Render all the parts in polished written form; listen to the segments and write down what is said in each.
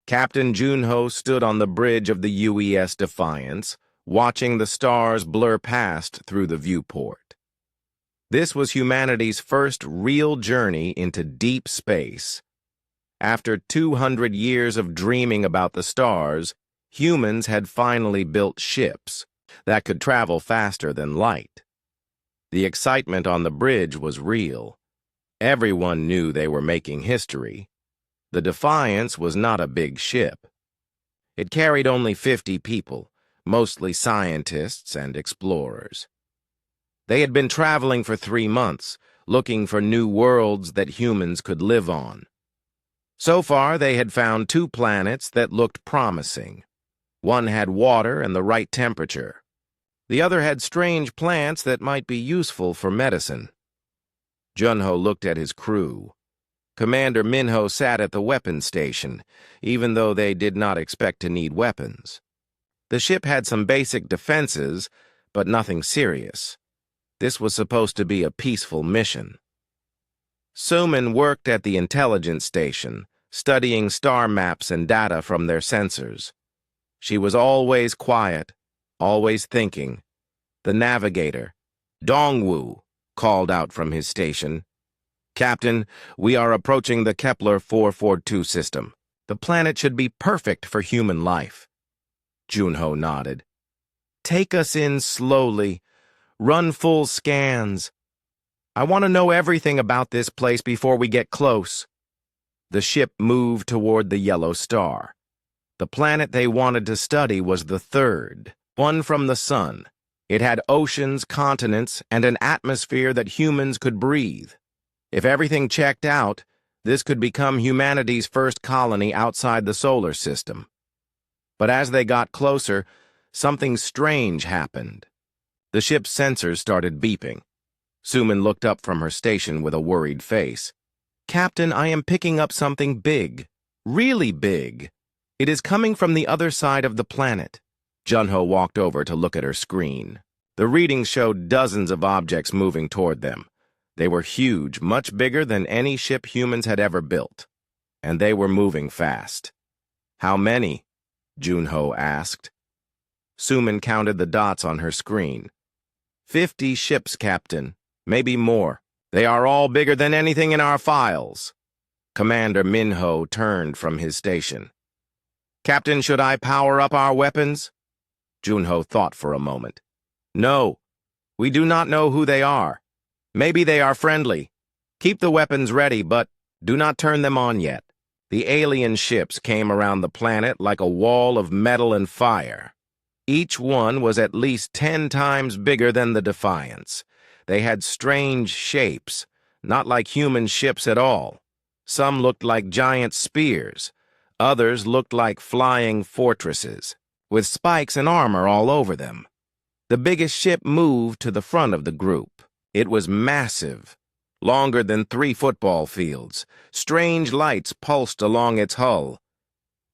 Captain Junho stood on the bridge of the UES Defiance, watching the stars blur past through the viewport. This was humanity's first real journey into deep space. After 200 years of dreaming about the stars, humans had finally built ships that could travel faster than light. The excitement on the bridge was real. Everyone knew they were making history. The Defiance was not a big ship. It carried only 50 people, mostly scientists and explorers. They had been traveling for 3 months, looking for new worlds that humans could live on. So far, they had found 2 planets that looked promising. One had water and the right temperature. The other had strange plants that might be useful for medicine. Junho looked at his crew. Commander Minho sat at the weapons station, even though they did not expect to need weapons. The ship had some basic defenses, but nothing serious. This was supposed to be a peaceful mission. Suman worked at the intelligence station, studying star maps and data from their sensors. She was always quiet, always thinking. The navigator, Dongwu, called out from his station. "Captain, we are approaching the Kepler 442 system. The planet should be perfect for human life." Junho nodded. "Take us in slowly. Run full scans. I want to know everything about this place before we get close." The ship moved toward the yellow star. The planet they wanted to study was the third, one from the sun. It had oceans, continents, and an atmosphere that humans could breathe. If everything checked out, this could become humanity's first colony outside the solar system. But as they got closer, something strange happened. The ship's sensors started beeping. Suman looked up from her station with a worried face. "Captain, I am picking up something big. Really big. It is coming from the other side of the planet." Junho walked over to look at her screen. The readings showed dozens of objects moving toward them. They were huge, much bigger than any ship humans had ever built. And they were moving fast. "How many?" Junho asked. Suman counted the dots on her screen. 50 ships, Captain. Maybe more. They are all bigger than anything in our files." Commander Minho turned from his station. "Captain, should I power up our weapons?" Junho thought for a moment. "No. We do not know who they are. Maybe they are friendly. Keep the weapons ready, but do not turn them on yet." The alien ships came around the planet like a wall of metal and fire. Each one was at least 10 times bigger than the Defiance. They had strange shapes, not like human ships at all. Some looked like giant spears. Others looked like flying fortresses, with spikes and armor all over them. The biggest ship moved to the front of the group. It was massive, longer than 3 football fields. Strange lights pulsed along its hull.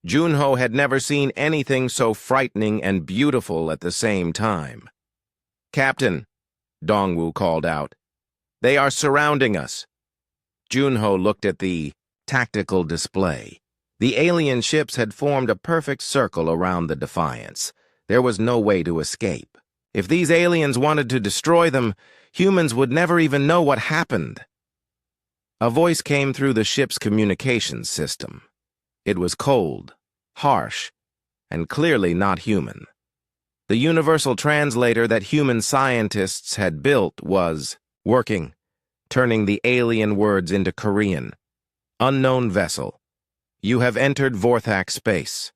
Junho had never seen anything so frightening and beautiful at the same time. "Captain," Dongwu called out, "they are surrounding us." Junho looked at the tactical display. The alien ships had formed a perfect circle around the Defiance. There was no way to escape. If these aliens wanted to destroy them, humans would never even know what happened. A voice came through the ship's communications system. It was cold, harsh, and clearly not human. The universal translator that human scientists had built was working, turning the alien words into Korean. "Unknown vessel. You have entered Vorthak space.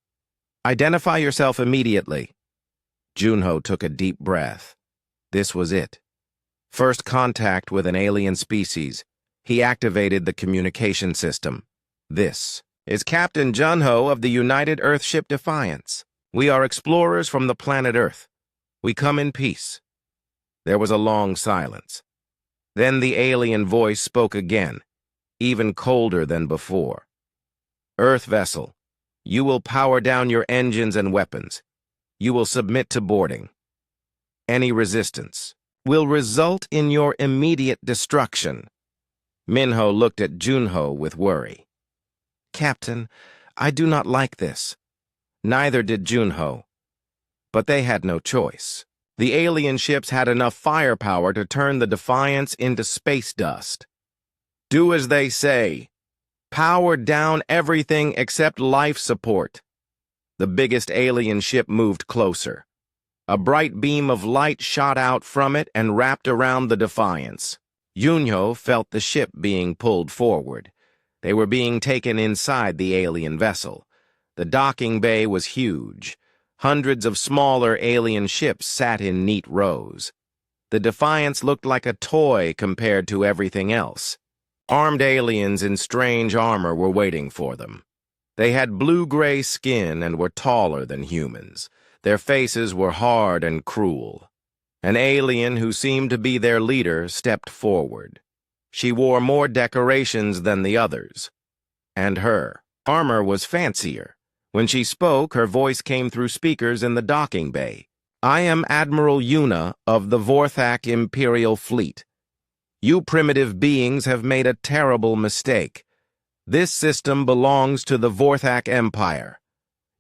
Identify yourself immediately." Junho took a deep breath. This was it. First contact with an alien species. He activated the communication system. "This is Captain Junho of the United Earthship Defiance. We are explorers from the planet Earth. We come in peace." There was a long silence. Then the alien voice spoke again, even colder than before. "Earth vessel, you will power down your engines and weapons. You will submit to boarding. Any resistance will result in your immediate destruction." Minho looked at Junho with worry. "Captain, I do not like this. Neither did Junho. But they had no choice. The alien ships had enough firepower to turn the Defiance into space dust. Do as they say. Power down everything except life support. The biggest alien ship moved closer. A bright beam of light shot out from it and wrapped around the Defiance. Junho felt the ship being pulled forward. They were being taken inside the alien vessel. The docking bay was huge. Hundreds of smaller alien ships sat in neat rows. The Defiance looked like a toy compared to everything else. Armed aliens in strange armor were waiting for them. They had blue-gray skin and were taller than humans. Their faces were hard and cruel. An alien who seemed to be their leader stepped forward. She wore more decorations than the others. And her armor was fancier. When she spoke, her voice came through speakers in the docking bay. I am Admiral Yuna of the Vorthak Imperial Fleet. You primitive beings have made a terrible mistake. This system belongs to the Vorthak Empire.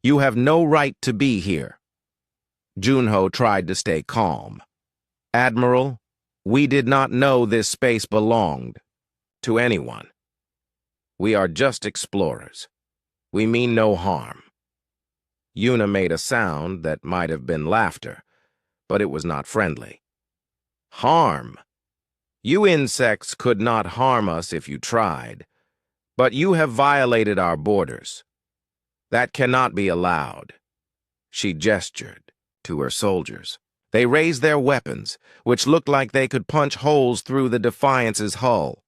You have no right to be here. Junho tried to stay calm. Admiral, we did not know this space belonged to anyone. We are just explorers. We mean no harm. Yuna made a sound that might have been laughter, but it was not friendly. Harm? You insects could not harm us if you tried, but you have violated our borders. That cannot be allowed. She gestured to her soldiers. They raised their weapons, which looked like they could punch holes through the Defiance's hull.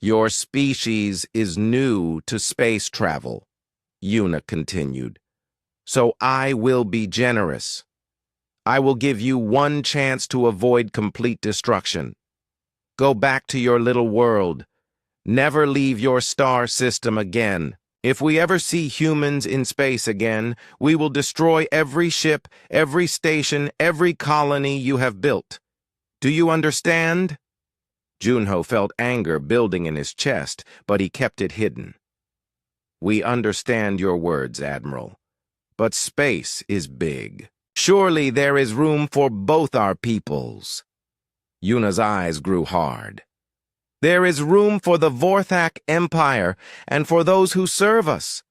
Your species is new to space travel, Yuna continued. So I will be generous. I will give you one chance to avoid complete destruction. Go back to your little world. Never leave your star system again. If we ever see humans in space again, we will destroy every ship, every station, every colony you have built. Do you understand? Junho felt anger building in his chest, but he kept it hidden. We understand your words, Admiral. But space is big. Surely there is room for both our peoples. Yuna's eyes grew hard. There is room for the Vorthak Empire and for those who serve us.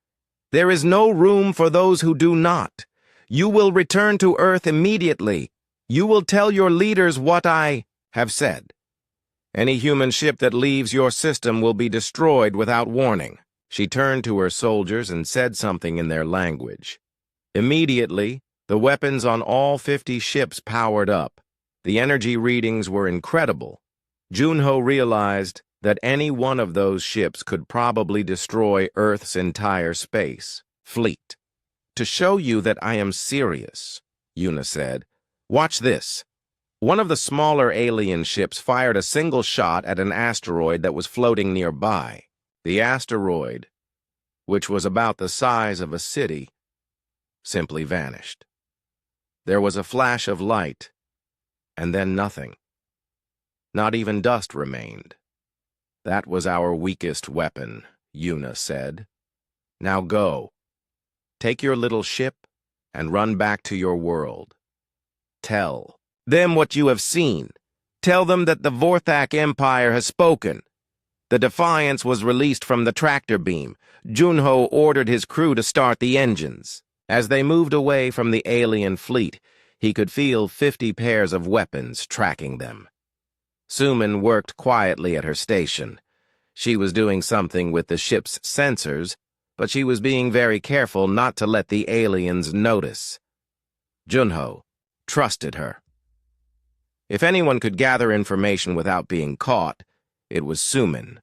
There is no room for those who do not. You will return to Earth immediately. You will tell your leaders what I have said. Any human ship that leaves your system will be destroyed without warning. She turned to her soldiers and said something in their language. Immediately, the weapons on all 50 ships powered up. The energy readings were incredible. Junho realized that any one of those ships could probably destroy Earth's entire space fleet. To show you that I am serious, Yuna said, watch this. One of the smaller alien ships fired a single shot at an asteroid that was floating nearby. The asteroid, which was about the size of a city, simply vanished. There was a flash of light, and then nothing. Not even dust remained. That was our weakest weapon, Yuna said. Now go. Take your little ship and run back to your world. Tell them what you have seen. Tell them that the Vorthak Empire has spoken. The Defiance was released from the tractor beam. Junho ordered his crew to start the engines. As they moved away from the alien fleet, he could feel 50 pairs of weapons tracking them. Suman worked quietly at her station. She was doing something with the ship's sensors, but she was being very careful not to let the aliens notice. Junho trusted her. If anyone could gather information without being caught, it was Suman.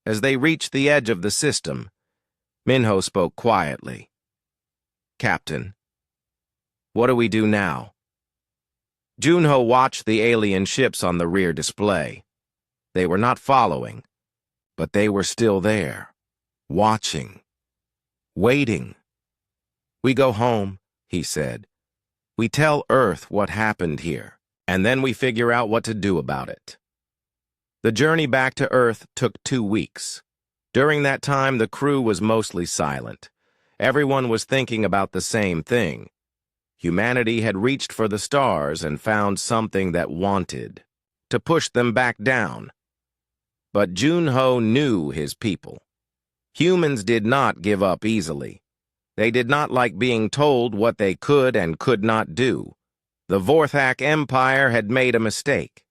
As they reached the edge of the system, Minho spoke quietly. Captain, what do we do now? Junho watched the alien ships on the rear display. They were not following, but they were still there, watching, waiting. We go home, he said. We tell Earth what happened here, and then we figure out what to do about it. The journey back to Earth took 2 weeks. During that time, the crew was mostly silent. Everyone was thinking about the same thing. Humanity had reached for the stars and found something that wanted to push them back down. But Junho knew his people. Humans did not give up easily. They did not like being told what they could and could not do. The Vorthak Empire had made a mistake.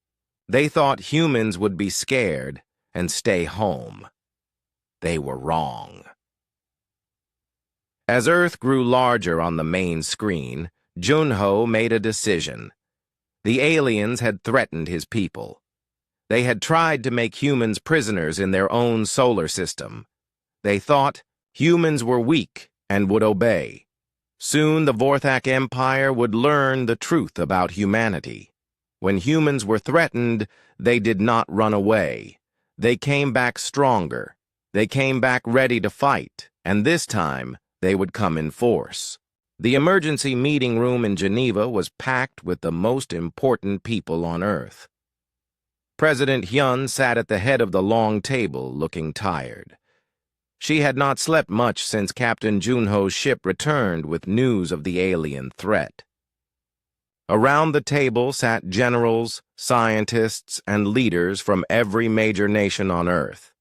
They thought humans would be scared and stay home. They were wrong. As Earth grew larger on the main screen, Junho made a decision. The aliens had threatened his people. They had tried to make humans prisoners in their own solar system. They thought humans were weak and would obey. Soon the Vorthak Empire would learn the truth about humanity. When humans were threatened, they did not run away. They came back stronger. They came back ready to fight, and this time they would come in force. The emergency meeting room in Geneva was packed with the most important people on Earth. President Hyun sat at the head of the long table, looking tired. She had not slept much since Captain Junho's ship returned with news of the alien threat. Around the table sat generals, scientists, and leaders from every major nation on Earth.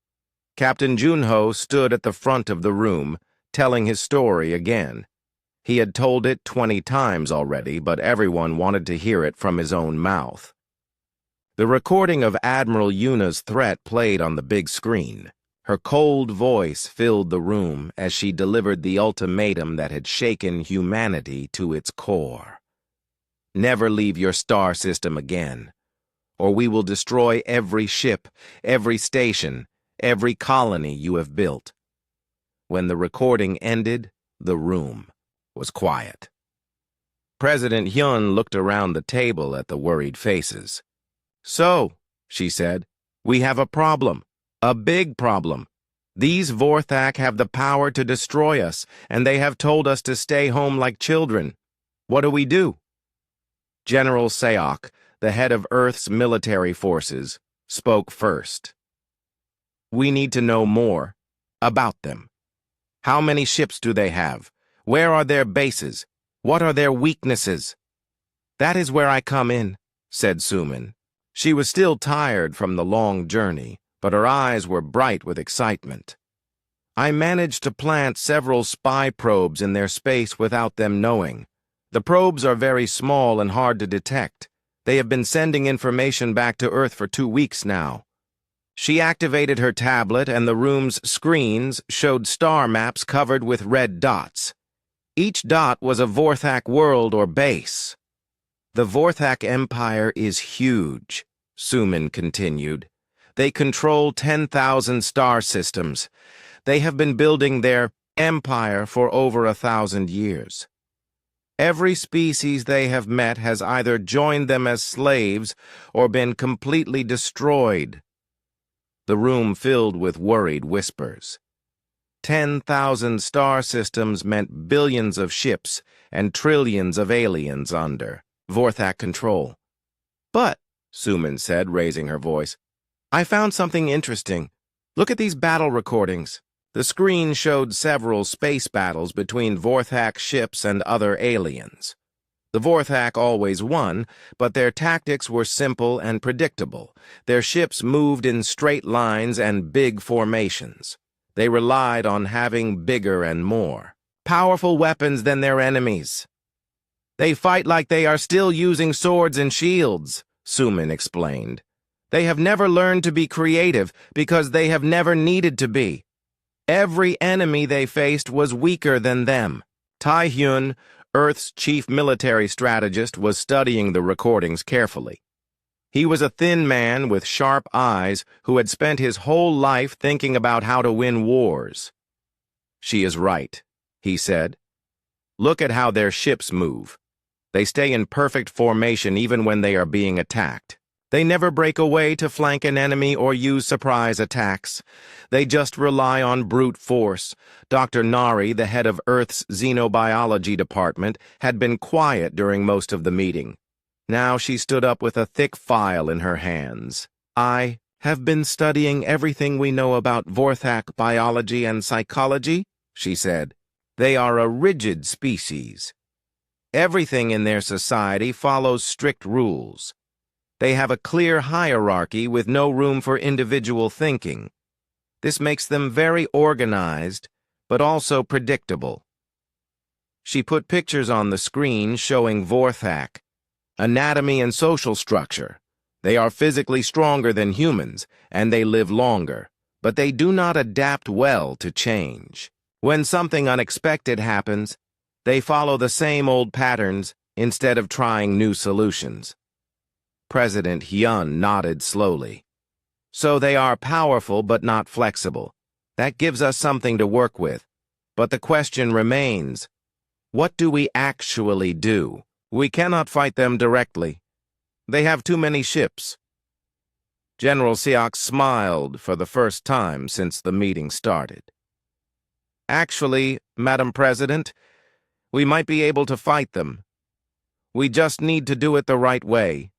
Captain Junho stood at the front of the room, telling his story again. He had told it 20 times already, but everyone wanted to hear it from his own mouth. The recording of Admiral Yuna's threat played on the big screen. Her cold voice filled the room as she delivered the ultimatum that had shaken humanity to its core. Never leave your star system again, or we will destroy every ship, every station, every colony you have built. When the recording ended, the room was quiet. President Hyun looked around the table at the worried faces. "So," she said, "we have a problem, a big problem. These Vorthak have the power to destroy us, and they have told us to stay home like children. What do we do?" General Seok, the head of Earth's military forces, spoke first. "We need to know more about them. How many ships do they have? Where are their bases? What are their weaknesses?" "That is where I come in," said Suman. She was still tired from the long journey, but her eyes were bright with excitement. "I managed to plant several spy probes in their space without them knowing. The probes are very small and hard to detect. They have been sending information back to Earth for 2 weeks now." She activated her tablet, and the room's screens showed star maps covered with red dots. Each dot was a Vorthak world or base. "The Vorthak Empire is huge," Suman continued. "They control 10,000 star systems. They have been building their empire for over 1,000 years. Every species they have met has either joined them as slaves or been completely destroyed." The room filled with worried whispers. 10,000 star systems meant billions of ships and trillions of aliens under Vorthak control. "But," Suman said, raising her voice, "I found something interesting. Look at these battle recordings." The screen showed several space battles between Vorthak ships and other aliens. The Vorthak always won, but their tactics were simple and predictable. Their ships moved in straight lines and big formations. They relied on having bigger and more powerful weapons than their enemies. "They fight like they are still using swords and shields," Suman explained. "They have never learned to be creative because they have never needed to be. Every enemy they faced was weaker than them." Tae-hyun, Earth's chief military strategist, was studying the recordings carefully. He was a thin man with sharp eyes who had spent his whole life thinking about how to win wars. "She is right," he said. "Look at how their ships move. They stay in perfect formation even when they are being attacked. They never break away to flank an enemy or use surprise attacks. They just rely on brute force." Dr. Nari, the head of Earth's xenobiology department, had been quiet during most of the meeting. Now she stood up with a thick file in her hands. "I have been studying everything we know about Vorthak biology and psychology, she said. They are a rigid species. Everything in their society follows strict rules. They have a clear hierarchy with no room for individual thinking. This makes them very organized, but also predictable. She put pictures on the screen showing Vorthak, anatomy and social structure. They are physically stronger than humans, and they live longer, but they do not adapt well to change. When something unexpected happens, they follow the same old patterns instead of trying new solutions. President Hyun nodded slowly. So they are powerful but not flexible. That gives us something to work with. But the question remains, what do we actually do? We cannot fight them directly. They have too many ships. General Seok smiled for the first time since the meeting started. Actually, Madam President, we might be able to fight them. We just need to do it the right way.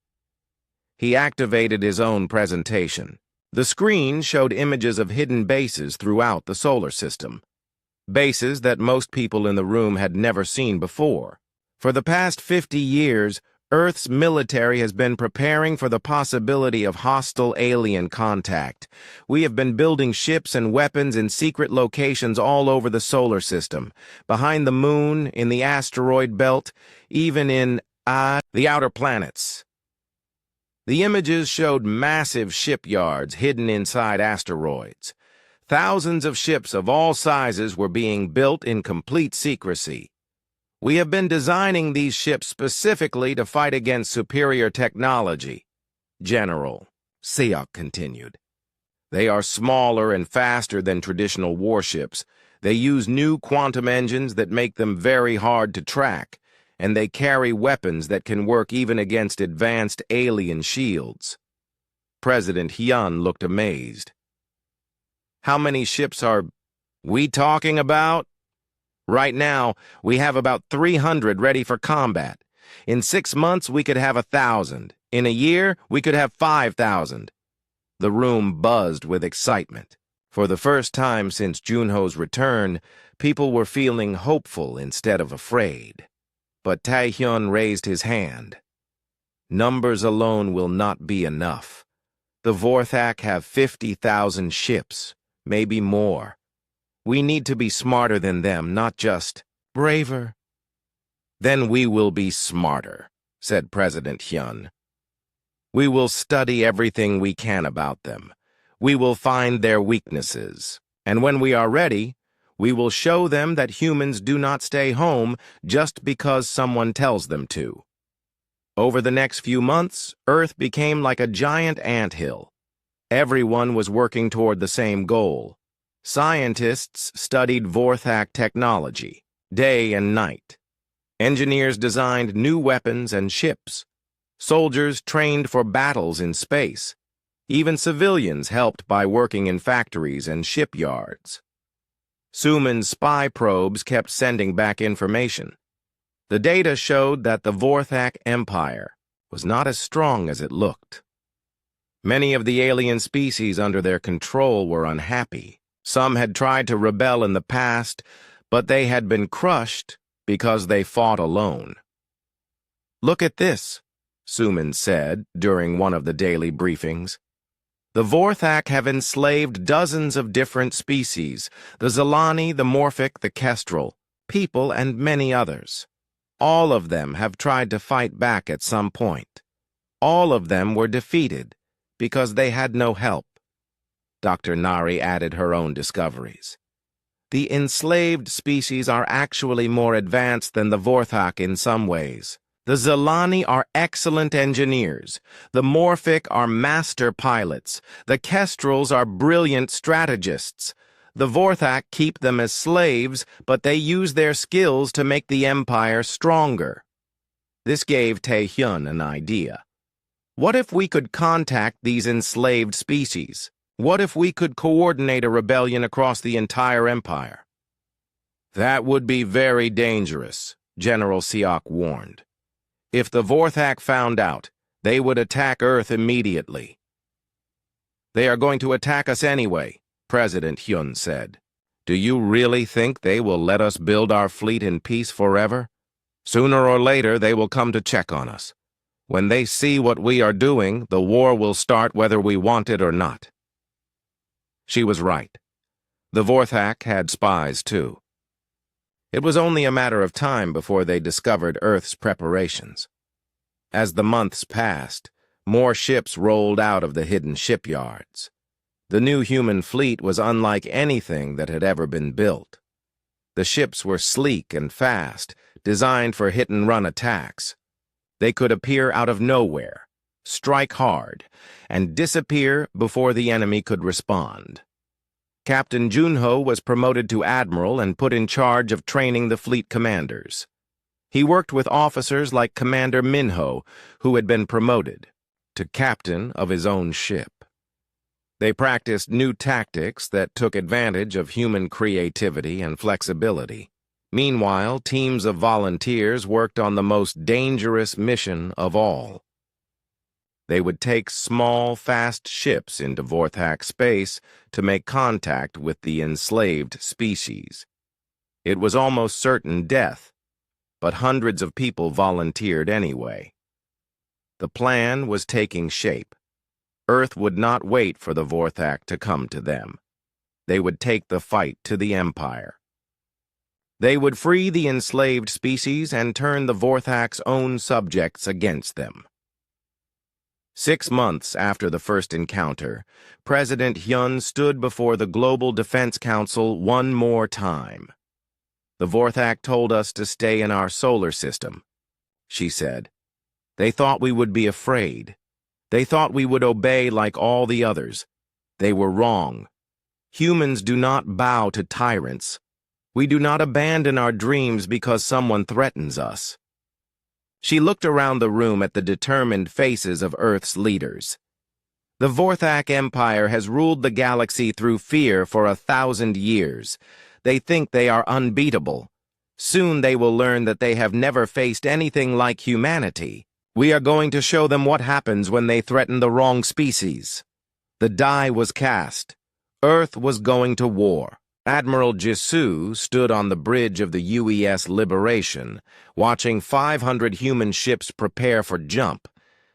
He activated his own presentation. The screen showed images of hidden bases throughout the solar system. Bases that most people in the room had never seen before. For the past 50 years, Earth's military has been preparing for the possibility of hostile alien contact. We have been building ships and weapons in secret locations all over the solar system, behind the moon, in the asteroid belt, even in the outer planets. The images showed massive shipyards hidden inside asteroids. Thousands of ships of all sizes were being built in complete secrecy. We have been designing these ships specifically to fight against superior technology, General Seok continued. They are smaller and faster than traditional warships. They use new quantum engines that make them very hard to track, and they carry weapons that can work even against advanced alien shields. President Hyun looked amazed. How many ships are we talking about? Right now, we have about 300 ready for combat. In 6 months, we could have 1,000. In a year, we could have 5,000. The room buzzed with excitement. For the first time since Junho's return, people were feeling hopeful instead of afraid. But Tae-hyun raised his hand. Numbers alone will not be enough. The Vorthak have 50,000 ships, maybe more. We need to be smarter than them, not just braver. Then we will be smarter, said President Hyun. We will study everything we can about them. We will find their weaknesses. And when we are ready, we will show them that humans do not stay home just because someone tells them to. Over the next few months, Earth became like a giant anthill. Everyone was working toward the same goal. Scientists studied Vorthak technology, day and night. Engineers designed new weapons and ships. Soldiers trained for battles in space. Even civilians helped by working in factories and shipyards. Suman's spy probes kept sending back information. The data showed that the Vorthak Empire was not as strong as it looked. Many of the alien species under their control were unhappy. Some had tried to rebel in the past, but they had been crushed because they fought alone. Look at this, Suman said during one of the daily briefings. The Vorthak have enslaved dozens of different species, the Zilani, the Morphic, the Kestrel, people, and many others. All of them have tried to fight back at some point. All of them were defeated because they had no help. Dr. Nari added her own discoveries. The enslaved species are actually more advanced than the Vorthak in some ways. The Zilani are excellent engineers. The Morphic are master pilots. The Kestrels are brilliant strategists. The Vorthak keep them as slaves, but they use their skills to make the Empire stronger. This gave Tae-hyun an idea. What if we could contact these enslaved species? What if we could coordinate a rebellion across the entire Empire? That would be very dangerous, General Seok warned. If the Vorthak found out, they would attack Earth immediately. They are going to attack us anyway, President Hyun said. Do you really think they will let us build our fleet in peace forever? Sooner or later, they will come to check on us. When they see what we are doing, the war will start whether we want it or not. She was right. The Vorthak had spies, too. It was only a matter of time before they discovered Earth's preparations. As the months passed, more ships rolled out of the hidden shipyards. The new human fleet was unlike anything that had ever been built. The ships were sleek and fast, designed for hit-and-run attacks. They could appear out of nowhere, strike hard, and disappear before the enemy could respond. Captain Junho was promoted to admiral and put in charge of training the fleet commanders. He worked with officers like Commander Minho, who had been promoted to captain of his own ship. They practiced new tactics that took advantage of human creativity and flexibility. Meanwhile, teams of volunteers worked on the most dangerous mission of all. They would take small, fast ships into Vorthak space to make contact with the enslaved species. It was almost certain death, but hundreds of people volunteered anyway. The plan was taking shape. Earth would not wait for the Vorthak to come to them. They would take the fight to the Empire. They would free the enslaved species and turn the Vorthak's own subjects against them. 6 months after the first encounter, President Hyun stood before the Global Defense Council one more time. The Vorthak told us to stay in our solar system, she said. They thought we would be afraid. They thought we would obey like all the others. They were wrong. Humans do not bow to tyrants. We do not abandon our dreams because someone threatens us. She looked around the room at the determined faces of Earth's leaders. The Vorthak Empire has ruled the galaxy through fear for 1,000 years. They think they are unbeatable. Soon they will learn that they have never faced anything like humanity. We are going to show them what happens when they threaten the wrong species. The die was cast. Earth was going to war. Admiral Jisoo stood on the bridge of the UES Liberation, watching 500 human ships prepare for jump.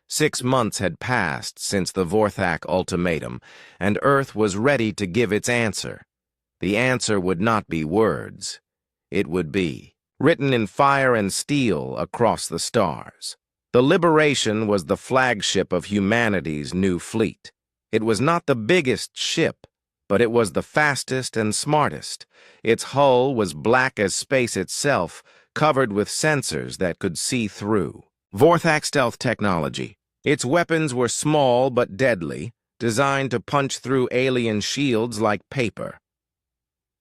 6 months had passed since the Vorthak ultimatum, and Earth was ready to give its answer. The answer would not be words. It would be written in fire and steel across the stars. The Liberation was the flagship of humanity's new fleet. It was not the biggest ship, but it was the fastest and smartest. Its hull was black as space itself, covered with sensors that could see through. Vorthak stealth technology. Its weapons were small but deadly, designed to punch through alien shields like paper.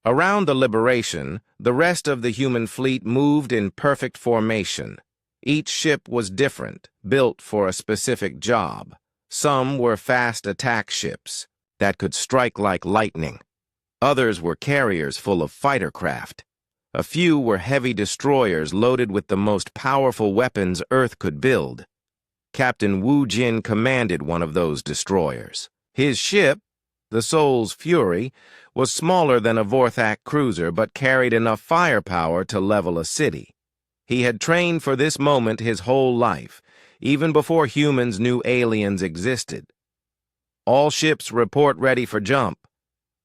Around the Liberation, the rest of the human fleet moved in perfect formation. Each ship was different, built for a specific job. Some were fast attack ships that could strike like lightning. Others were carriers full of fighter craft. A few were heavy destroyers loaded with the most powerful weapons Earth could build. Captain Wu Jin commanded one of those destroyers. His ship, the Soul's Fury, was smaller than a Vorthak cruiser but carried enough firepower to level a city. He had trained for this moment his whole life, even before humans knew aliens existed. "All ships report ready for jump,"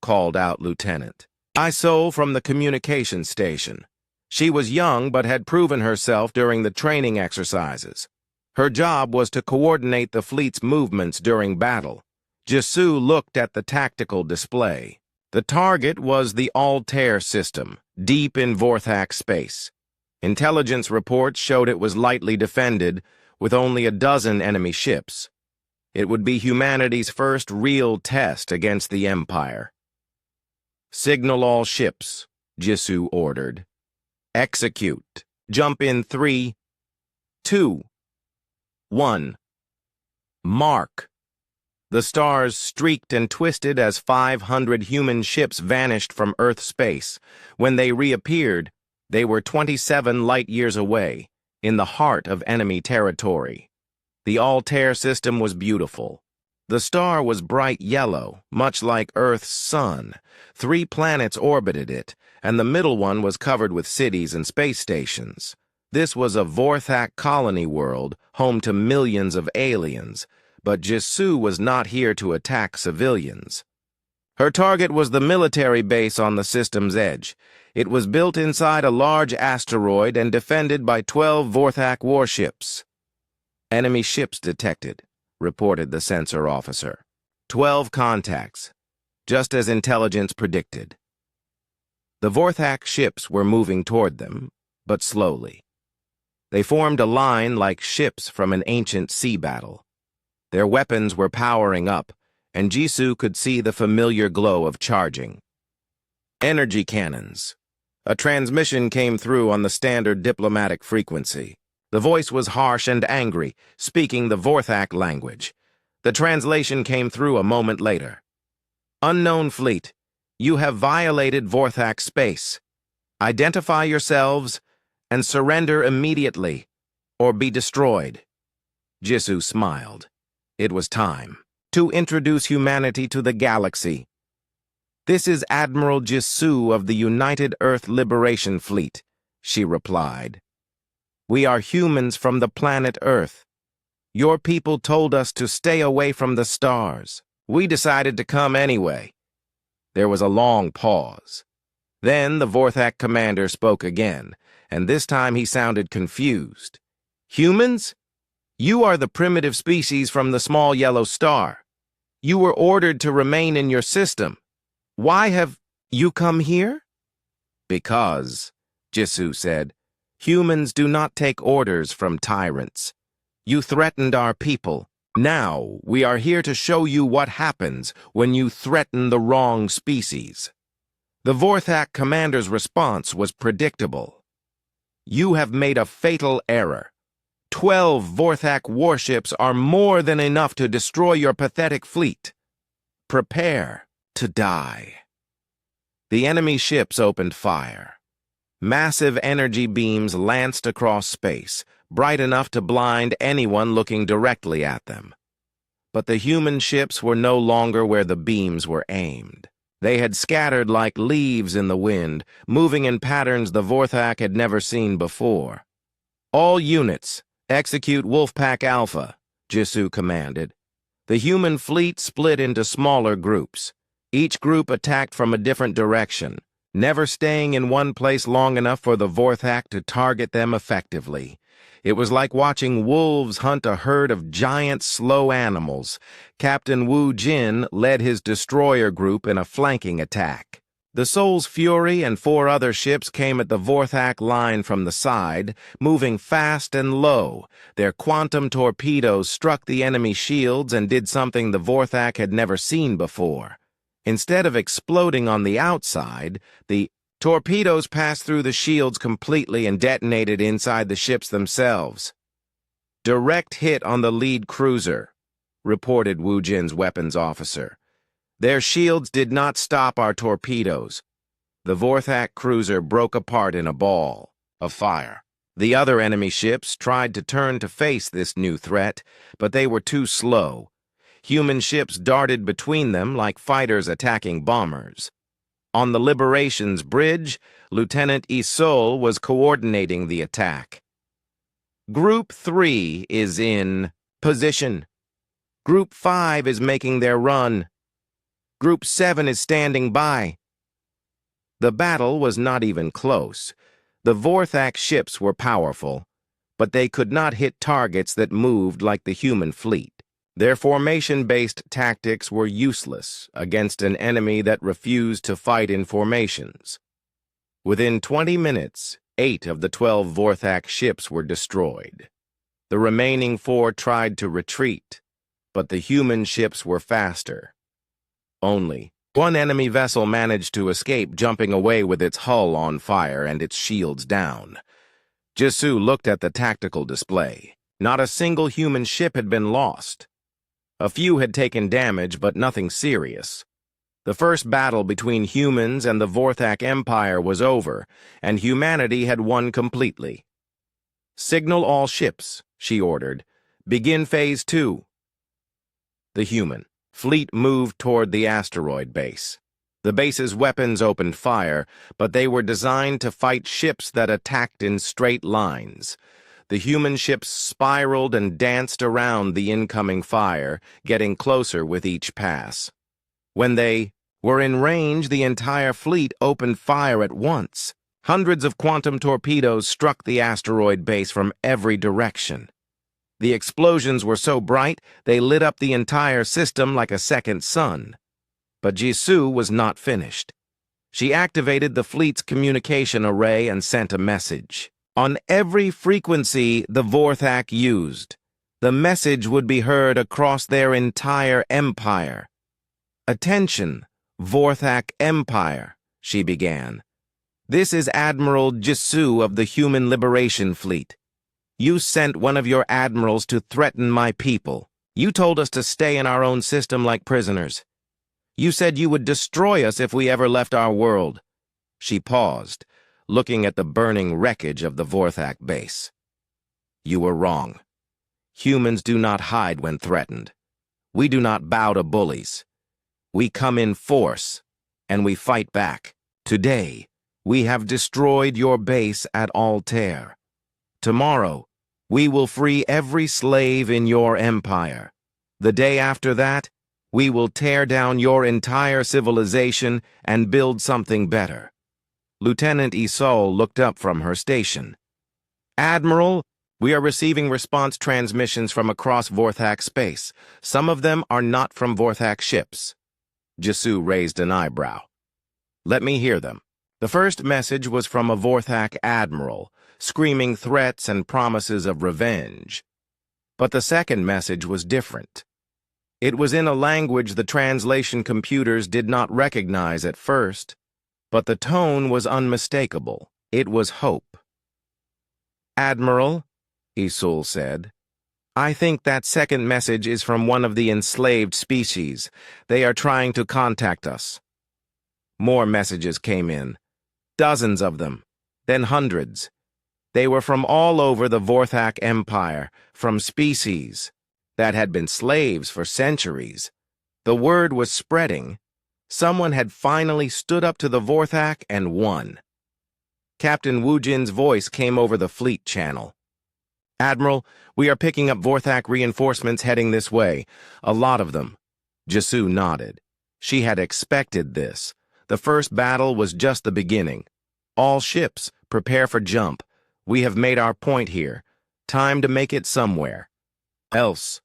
called out Lieutenant Iso from the communication station. She was young but had proven herself during the training exercises. Her job was to coordinate the fleet's movements during battle. Jisoo looked at the tactical display. The target was the Altair system, deep in Vorthak space. Intelligence reports showed it was lightly defended, with only a dozen enemy ships. It would be humanity's first real test against the Empire. "Signal all ships," Jisoo ordered. "Execute. Jump in 3, 2, 1. Mark." The stars streaked and twisted as 500 human ships vanished from Earth space. When they reappeared, they were 27 light-years away, in the heart of enemy territory. The Altair system was beautiful. The star was bright yellow, much like Earth's sun. 3 planets orbited it, and the middle one was covered with cities and space stations. This was a Vorthak colony world, home to millions of aliens, but Jisoo was not here to attack civilians. Her target was the military base on the system's edge. It was built inside a large asteroid and defended by 12 Vorthak warships. "Enemy ships detected," reported the sensor officer. 12 contacts, just as intelligence predicted. The Vorthak ships were moving toward them, but slowly. They formed a line like ships from an ancient sea battle. Their weapons were powering up, and Jisoo could see the familiar glow of charging. Energy cannons. A transmission came through on the standard diplomatic frequency. The voice was harsh and angry, speaking the Vorthak language. The translation came through a moment later. "Unknown fleet, you have violated Vorthak space. Identify yourselves and surrender immediately, or be destroyed." Jisoo smiled. It was time to introduce humanity to the galaxy. "This is Admiral Jisoo of the United Earth Liberation Fleet," she replied. "We are humans from the planet Earth. Your people told us to stay away from the stars. We decided to come anyway." There was a long pause. Then the Vorthak commander spoke again, and this time he sounded confused. "Humans? You are the primitive species from the small yellow star. You were ordered to remain in your system. Why have you come here?" "Because," Jisoo said, "humans do not take orders from tyrants. You threatened our people. Now we are here to show you what happens when you threaten the wrong species." The Vorthak commander's response was predictable. "You have made a fatal error. 12 Vorthak warships are more than enough to destroy your pathetic fleet. Prepare to die." The enemy ships opened fire. Massive energy beams lanced across space, bright enough to blind anyone looking directly at them. But the human ships were no longer where the beams were aimed. They had scattered like leaves in the wind, moving in patterns the Vorthak had never seen before. "All units, execute Wolfpack Alpha," Jisoo commanded. The human fleet split into smaller groups. Each group attacked from a different direction, never staying in one place long enough for the Vorthak to target them effectively. It was like watching wolves hunt a herd of giant, slow animals. Captain Wu Jin led his destroyer group in a flanking attack. The Soul's Fury and 4 other ships came at the Vorthak line from the side, moving fast and low. Their quantum torpedoes struck the enemy shields and did something the Vorthak had never seen before. Instead of exploding on the outside, the torpedoes passed through the shields completely and detonated inside the ships themselves. "Direct hit on the lead cruiser," reported Wu Jin's weapons officer. "Their shields did not stop our torpedoes." The Vorthak cruiser broke apart in a ball of fire. The other enemy ships tried to turn to face this new threat, but they were too slow. Human ships darted between them like fighters attacking bombers. On the Liberation's bridge, Lieutenant Isol was coordinating the attack. "Group 3 is in position. Group 5 is making their run. Group 7 is standing by." The battle was not even close. The Vorthak ships were powerful, but they could not hit targets that moved like the human fleet. Their formation-based tactics were useless against an enemy that refused to fight in formations. Within 20 minutes, 8 of the 12 Vorthak ships were destroyed. The remaining 4 tried to retreat, but the human ships were faster. Only one enemy vessel managed to escape, jumping away with its hull on fire and its shields down. Jisoo looked at the tactical display. Not a single human ship had been lost. A few had taken damage, but nothing serious. The first battle between humans and the Vorthak Empire was over, and humanity had won completely. "Signal all ships," she ordered. "Begin Phase 2. The human fleet moved toward the asteroid base. The base's weapons opened fire, but they were designed to fight ships that attacked in straight lines. The human ships spiraled and danced around the incoming fire, getting closer with each pass. When they were in range, the entire fleet opened fire at once. Hundreds of quantum torpedoes struck the asteroid base from every direction. The explosions were so bright, they lit up the entire system like a second sun. But Jisoo was not finished. She activated the fleet's communication array and sent a message. On every frequency the Vorthak used, the message would be heard across their entire empire. "Attention, Vorthak Empire," she began. "This is Admiral Jisoo of the Human Liberation Fleet. You sent one of your admirals to threaten my people. You told us to stay in our own system like prisoners. You said you would destroy us if we ever left our world." She paused, looking at the burning wreckage of the Vorthak base. "You were wrong. Humans do not hide when threatened. We do not bow to bullies. We come in force, and we fight back. Today, we have destroyed your base at Altair. Tomorrow, we will free every slave in your empire. The day after that, we will tear down your entire civilization and build something better." Lieutenant Isol looked up from her station. "Admiral, we are receiving response transmissions from across Vorthak space. Some of them are not from Vorthak ships." Jisoo raised an eyebrow. "Let me hear them." The first message was from a Vorthak admiral, screaming threats and promises of revenge. But the second message was different. It was in a language the translation computers did not recognize at first, but the tone was unmistakable. It was hope. "Admiral," Isul said, "I think that second message is from one of the enslaved species. They are trying to contact us." More messages came in, dozens of them, then hundreds. They were from all over the Vorthak Empire, from species that had been slaves for centuries. The word was spreading. Someone had finally stood up to the Vorthak and won. Captain Woojin's voice came over the fleet channel. "Admiral, we are picking up Vorthak reinforcements heading this way. A lot of them." Jisoo nodded. She had expected this. The first battle was just the beginning. "All ships, prepare for jump. We have made our point here. Time to make it somewhere else."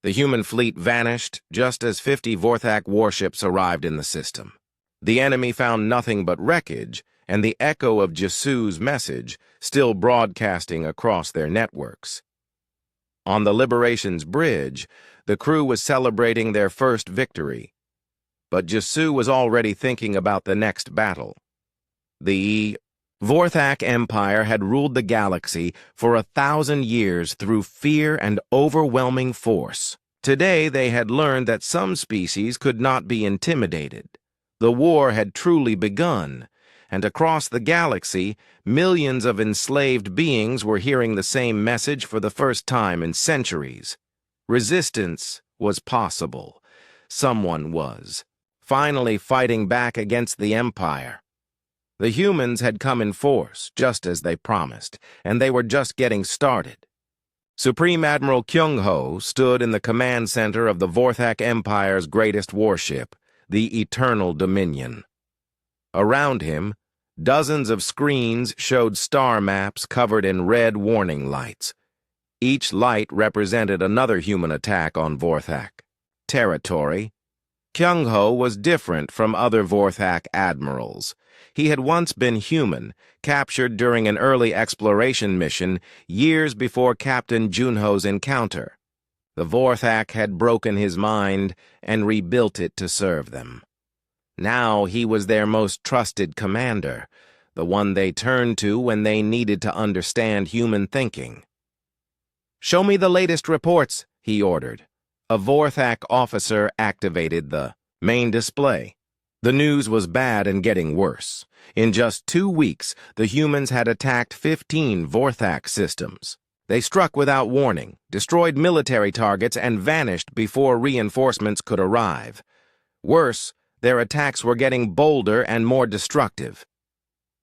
The human fleet vanished just as 50 Vorthak warships arrived in the system. The enemy found nothing but wreckage and the echo of Jisoo's message still broadcasting across their networks. On the Liberation's bridge, the crew was celebrating their first victory. But Jisoo was already thinking about the next battle. The Vorthak Empire had ruled the galaxy for 1,000 years through fear and overwhelming force. Today they had learned that some species could not be intimidated. The war had truly begun, and across the galaxy, millions of enslaved beings were hearing the same message for the first time in centuries. Resistance was possible. Someone was finally fighting back against the Empire. The humans had come in force, just as they promised, and they were just getting started. Supreme Admiral Kyung-ho stood in the command center of the Vorthak Empire's greatest warship, the Eternal Dominion. Around him, dozens of screens showed star maps covered in red warning lights. Each light represented another human attack on Vorthak territory. Kyung-ho was different from other Vorthak admirals. He had once been human, captured during an early exploration mission years before Captain Junho's encounter. The Vorthak had broken his mind and rebuilt it to serve them. Now he was their most trusted commander, the one they turned to when they needed to understand human thinking. "Show me the latest reports," he ordered. A Vorthak officer activated the main display. The news was bad and getting worse. In just 2 weeks, the humans had attacked 15 Vorthak systems. They struck without warning, destroyed military targets, and vanished before reinforcements could arrive. Worse, their attacks were getting bolder and more destructive.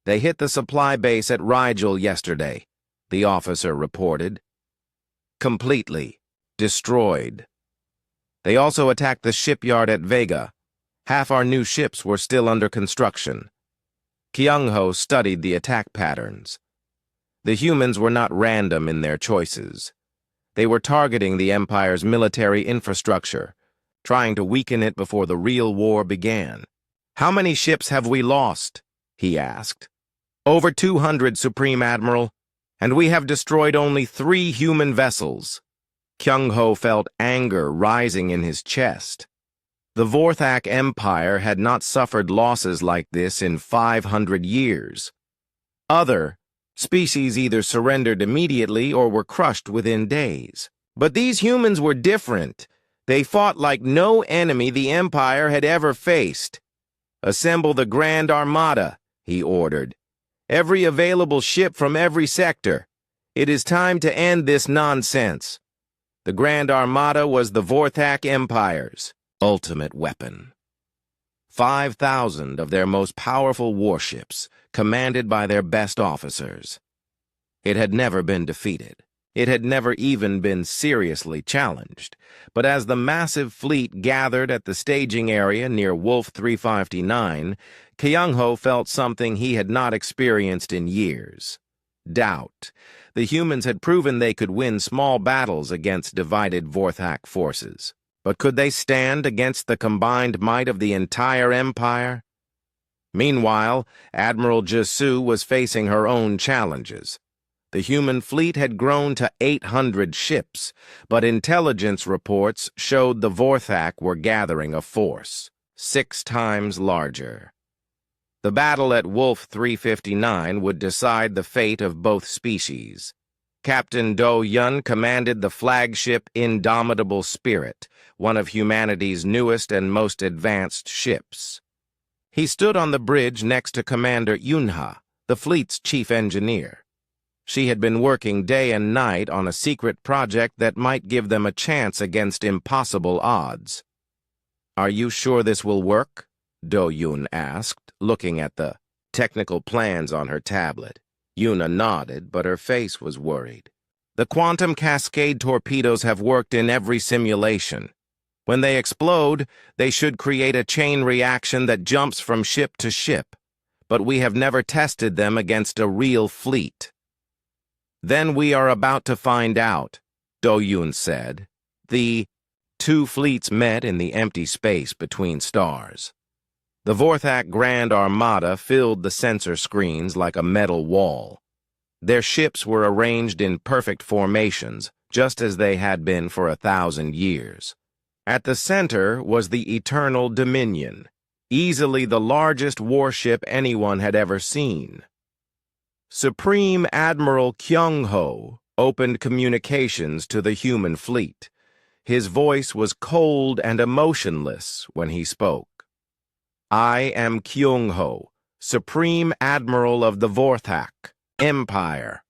They hit the supply base at Rigel yesterday, the officer reported. Completely destroyed. They also attacked the shipyard at Vega. Half our new ships were still under construction. Kyung-ho studied the attack patterns. The humans were not random in their choices. They were targeting the Empire's military infrastructure, trying to weaken it before the real war began. "How many ships have we lost?" he asked. "Over 200, Supreme Admiral, and we have destroyed only 3 human vessels." Kyung-ho felt anger rising in his chest. The Vorthak Empire had not suffered losses like this in 500 years. Other species either surrendered immediately or were crushed within days. But these humans were different. They fought like no enemy the Empire had ever faced. "Assemble the Grand Armada," he ordered. "Every available ship from every sector. It is time to end this nonsense." The Grand Armada was the Vorthak Empire's ultimate weapon. 5,000 of their most powerful warships, commanded by their best officers. It had never been defeated. It had never even been seriously challenged. But as the massive fleet gathered at the staging area near Wolf 359, Kyung-ho felt something he had not experienced in years. Doubt. The humans had proven they could win small battles against divided Vorthak forces. But could they stand against the combined might of the entire empire? Meanwhile, Admiral Jisoo was facing her own challenges. The human fleet had grown to 800 ships, but intelligence reports showed the Vorthak were gathering a force 6 times larger. The battle at Wolf 359 would decide the fate of both species. Captain Do-Yun commanded the flagship Indomitable Spirit, one of humanity's newest and most advanced ships. He stood on the bridge next to Commander Yunha, the fleet's chief engineer. She had been working day and night on a secret project that might give them a chance against impossible odds. "Are you sure this will work?" Do-Yun asked, looking at the technical plans on her tablet. Yuna nodded, but her face was worried. "The quantum cascade torpedoes have worked in every simulation. When they explode, they should create a chain reaction that jumps from ship to ship, but we have never tested them against a real fleet." "Then we are about to find out," Do-Yun said. The 2 fleets met in the empty space between stars. The Vorthak Grand Armada filled the sensor screens like a metal wall. Their ships were arranged in perfect formations, just as they had been for 1,000 years. At the center was the Eternal Dominion, easily the largest warship anyone had ever seen. Supreme Admiral Kyung-ho opened communications to the human fleet. His voice was cold and emotionless when he spoke. "I am Kyung-ho, Supreme Admiral of the Vorthak Empire.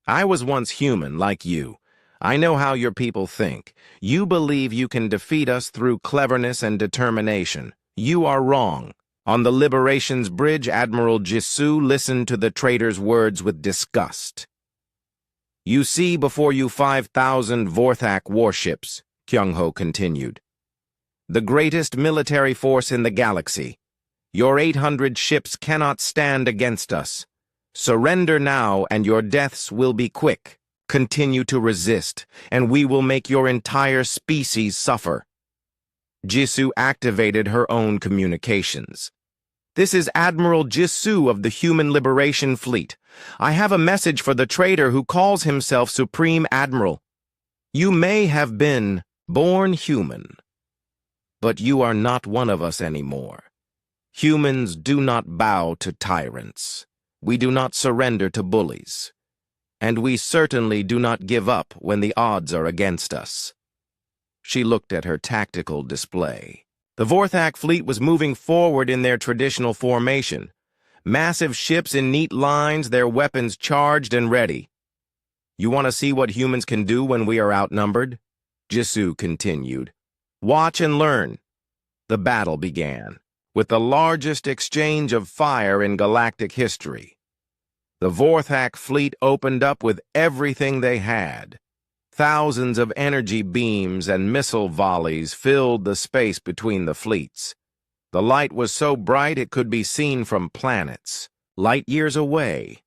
I was once human, like you. I know how your people think. You believe you can defeat us through cleverness and determination. You are wrong." On the Liberation's bridge, Admiral Jisoo listened to the traitor's words with disgust. "You see before you 5,000 Vorthak warships," Kyung-ho continued. "The greatest military force in the galaxy. Your 800 ships cannot stand against us. Surrender now, and your deaths will be quick. Continue to resist, and we will make your entire species suffer." Jisoo activated her own communications. "This is Admiral Jisoo of the Human Liberation Fleet. I have a message for the traitor who calls himself Supreme Admiral. You may have been born human, but you are not one of us anymore. Humans do not bow to tyrants. We do not surrender to bullies. And we certainly do not give up when the odds are against us." She looked at her tactical display. The Vorthak fleet was moving forward in their traditional formation. Massive ships in neat lines, their weapons charged and ready. You want to see what humans can do when we are outnumbered? Jisoo continued. Watch and learn. The battle began, with the largest exchange of fire in galactic history. The Vorthak fleet opened up with everything they had. Thousands of energy beams and missile volleys filled the space between the fleets. The light was so bright it could be seen from planets, light years away.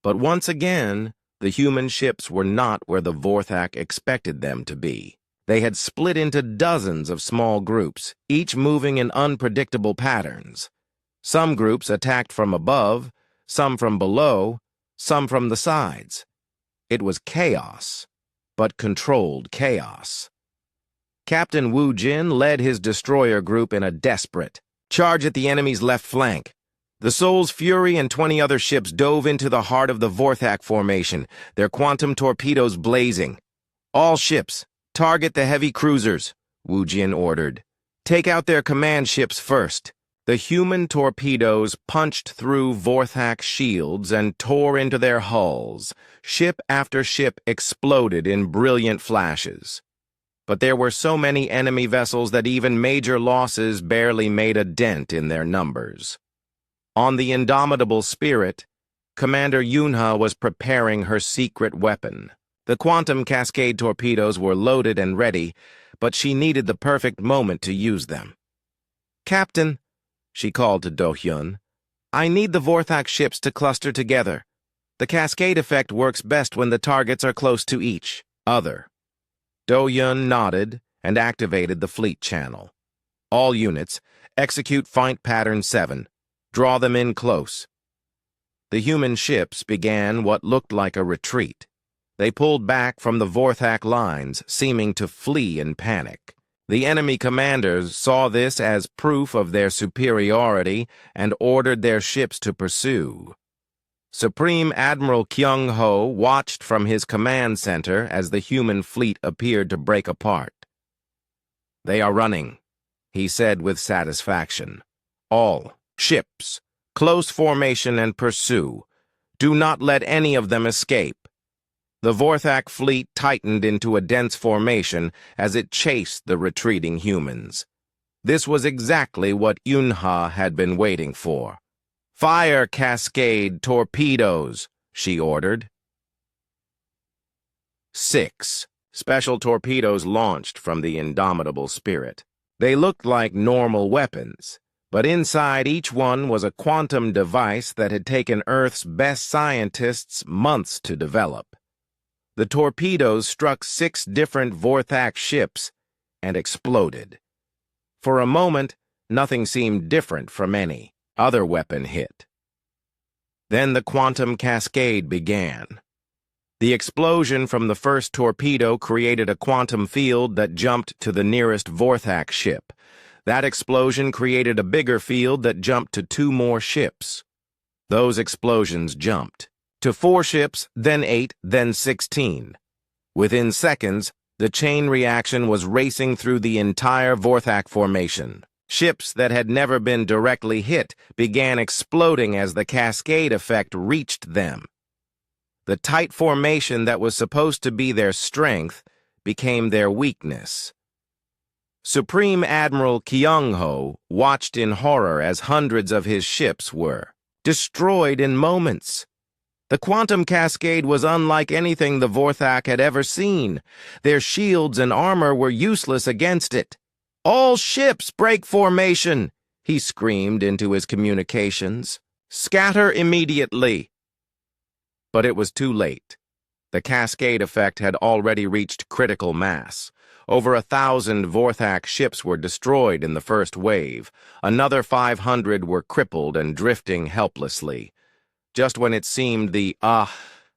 But once again, the human ships were not where the Vorthak expected them to be. They had split into dozens of small groups, each moving in unpredictable patterns. Some groups attacked from above, some from below, some from the sides. It was chaos, but controlled chaos. Captain Wu Jin led his destroyer group in a desperate charge at the enemy's left flank. The Soul's Fury and 20 other ships dove into the heart of the Vorthak formation, their quantum torpedoes blazing. All ships, target the heavy cruisers, Wu Jin ordered. Take out their command ships first. The human torpedoes punched through Vorthak shields and tore into their hulls. Ship after ship exploded in brilliant flashes. But there were so many enemy vessels that even major losses barely made a dent in their numbers. On the Indomitable Spirit, Commander Yunha was preparing her secret weapon. The quantum cascade torpedoes were loaded and ready, but she needed the perfect moment to use them. Captain, she called to Do-hyun, I need the Vorthak ships to cluster together. The cascade effect works best when the targets are close to each other. Do-hyun nodded and activated the fleet channel. All units, execute Feint Pattern 7. Draw them in close. The human ships began what looked like a retreat. They pulled back from the Vorthak lines, seeming to flee in panic. The enemy commanders saw this as proof of their superiority and ordered their ships to pursue. Supreme Admiral Kyung-ho watched from his command center as the human fleet appeared to break apart. They are running, he said with satisfaction. All ships, close formation and pursue. Do not let any of them escape. The Vorthak fleet tightened into a dense formation as it chased the retreating humans. This was exactly what Yunha had been waiting for. Fire cascade torpedoes, she ordered. 6 special torpedoes launched from the Indomitable Spirit. They looked like normal weapons, but inside each one was a quantum device that had taken Earth's best scientists months to develop. The torpedoes struck 6 different Vorthak ships and exploded. For a moment, nothing seemed different from any other weapon hit. Then the quantum cascade began. The explosion from the first torpedo created a quantum field that jumped to the nearest Vorthak ship. That explosion created a bigger field that jumped to 2 more ships. Those explosions jumped to 4 ships, then 8, then 16. Within seconds, the chain reaction was racing through the entire Vorthak formation. Ships that had never been directly hit began exploding as the cascade effect reached them. The tight formation that was supposed to be their strength became their weakness. Supreme Admiral Kyung-ho watched in horror as hundreds of his ships were destroyed in moments. The quantum cascade was unlike anything the Vorthak had ever seen. Their shields and armor were useless against it. All ships break formation, he screamed into his communications. Scatter immediately. But it was too late. The cascade effect had already reached critical mass. Over 1,000 Vorthak ships were destroyed in the first wave. Another 500 were crippled and drifting helplessly. Just when it seemed the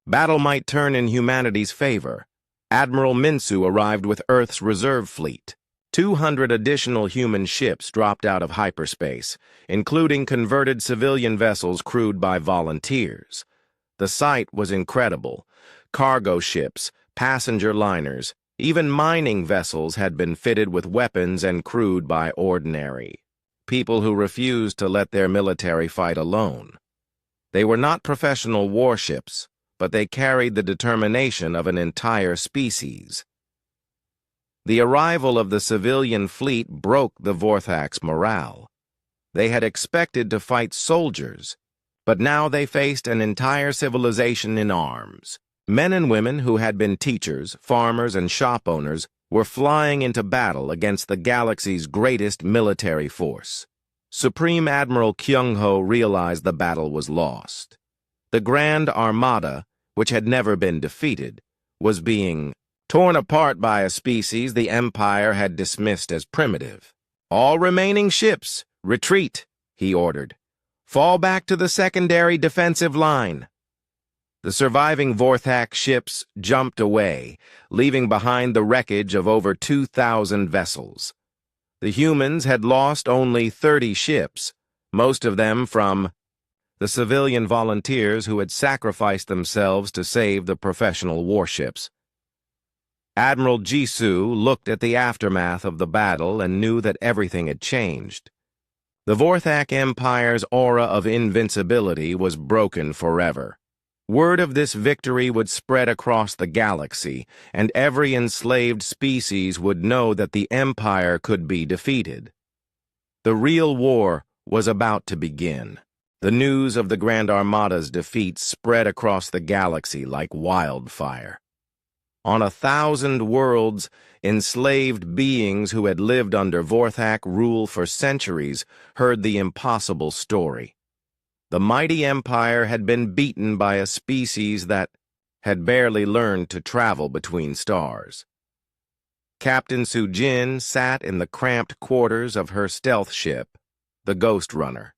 battle might turn in humanity's favor, Admiral Minsu arrived with Earth's reserve fleet. 200 additional human ships dropped out of hyperspace, including converted civilian vessels crewed by volunteers. The sight was incredible. Cargo ships, passenger liners, even mining vessels had been fitted with weapons and crewed by ordinary people who refused to let their military fight alone. They were not professional warships, but they carried the determination of an entire species. The arrival of the civilian fleet broke the Vorthak's morale. They had expected to fight soldiers, but now they faced an entire civilization in arms. Men and women who had been teachers, farmers, and shop owners were flying into battle against the galaxy's greatest military force. Supreme Admiral Kyung-ho realized the battle was lost. The Grand Armada, which had never been defeated, was being torn apart by a species the Empire had dismissed as primitive. "All remaining ships, retreat," he ordered. "Fall back to the secondary defensive line." The surviving Vorthak ships jumped away, leaving behind the wreckage of over 2,000 vessels. The humans had lost only 30 ships, most of them from the civilian volunteers who had sacrificed themselves to save the professional warships. Admiral Jisoo looked at the aftermath of the battle and knew that everything had changed. The Vorthak Empire's aura of invincibility was broken forever. Word of this victory would spread across the galaxy, and every enslaved species would know that the Empire could be defeated. The real war was about to begin. The news of the Grand Armada's defeat spread across the galaxy like wildfire. On 1,000 worlds, enslaved beings who had lived under Vorthak rule for centuries heard the impossible story. The mighty empire had been beaten by a species that had barely learned to travel between stars. Captain Sujin sat in the cramped quarters of her stealth ship, the Ghost Runner.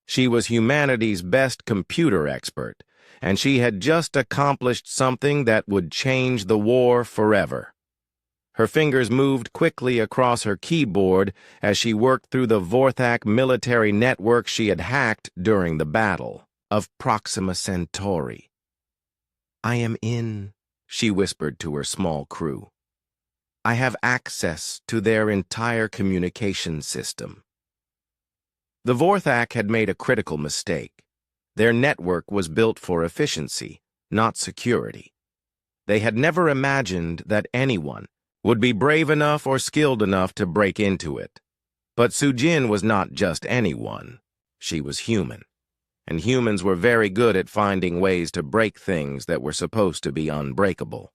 She was humanity's best computer expert, and she had just accomplished something that would change the war forever. Her fingers moved quickly across her keyboard as she worked through the Vorthak military network she had hacked during the battle of Proxima Centauri. "I am in," she whispered to her small crew. "I have access to their entire communication system." The Vorthak had made a critical mistake. Their network was built for efficiency, not security. They had never imagined that anyone would be brave enough or skilled enough to break into it. But Sujin was not just anyone. She was human. And humans were very good at finding ways to break things that were supposed to be unbreakable.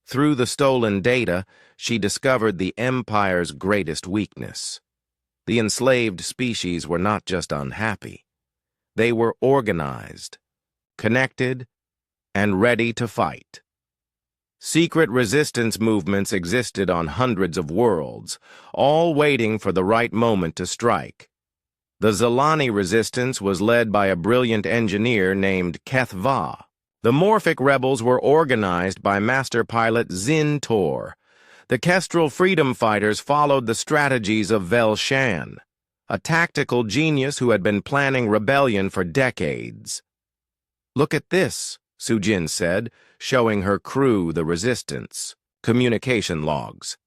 Through the stolen data, she discovered the Empire's greatest weakness. The enslaved species were not just unhappy. They were organized, connected, and ready to fight. Secret resistance movements existed on hundreds of worlds, all waiting for the right moment to strike. The Zilani resistance was led by a brilliant engineer named HFY. The Morphic rebels were organized by master pilot Zin Tor. The Kestrel freedom fighters followed the strategies of Vel Shan, a tactical genius who had been planning rebellion for decades. "Look at this," Sujin said, showing her crew the resistance communication logs.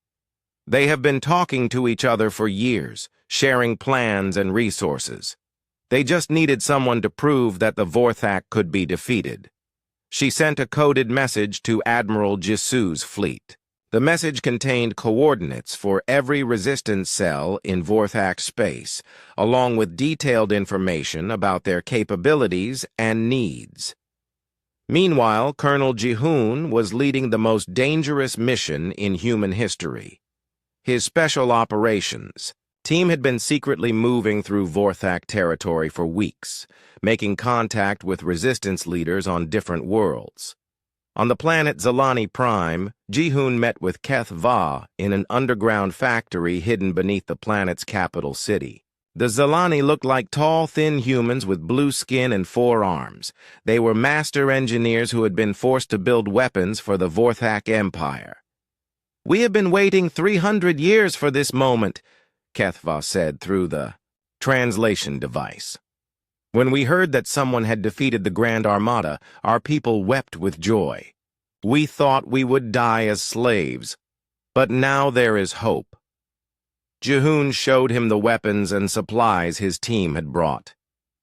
"They have been talking to each other for years, sharing plans and resources. They just needed someone to prove that the Vorthak could be defeated." She sent a coded message to Admiral Jisoo's fleet. The message contained coordinates for every resistance cell in Vorthak space, along with detailed information about their capabilities and needs. Meanwhile, Colonel Ji-hoon was leading the most dangerous mission in human history. His special operations team had been secretly moving through Vorthak territory for weeks, making contact with resistance leaders on different worlds. On the planet Zilani Prime, Ji-hoon met with HFY in an underground factory hidden beneath the planet's capital city. The Zilani looked like tall, thin humans with blue skin and 4 arms. They were master engineers who had been forced to build weapons for the Vorthak Empire. "We have been waiting 300 years for this moment," HFY said through the translation device. "When we heard that someone had defeated the Grand Armada, our people wept with joy. We thought we would die as slaves, but now there is hope." Ji-hoon showed him the weapons and supplies his team had brought.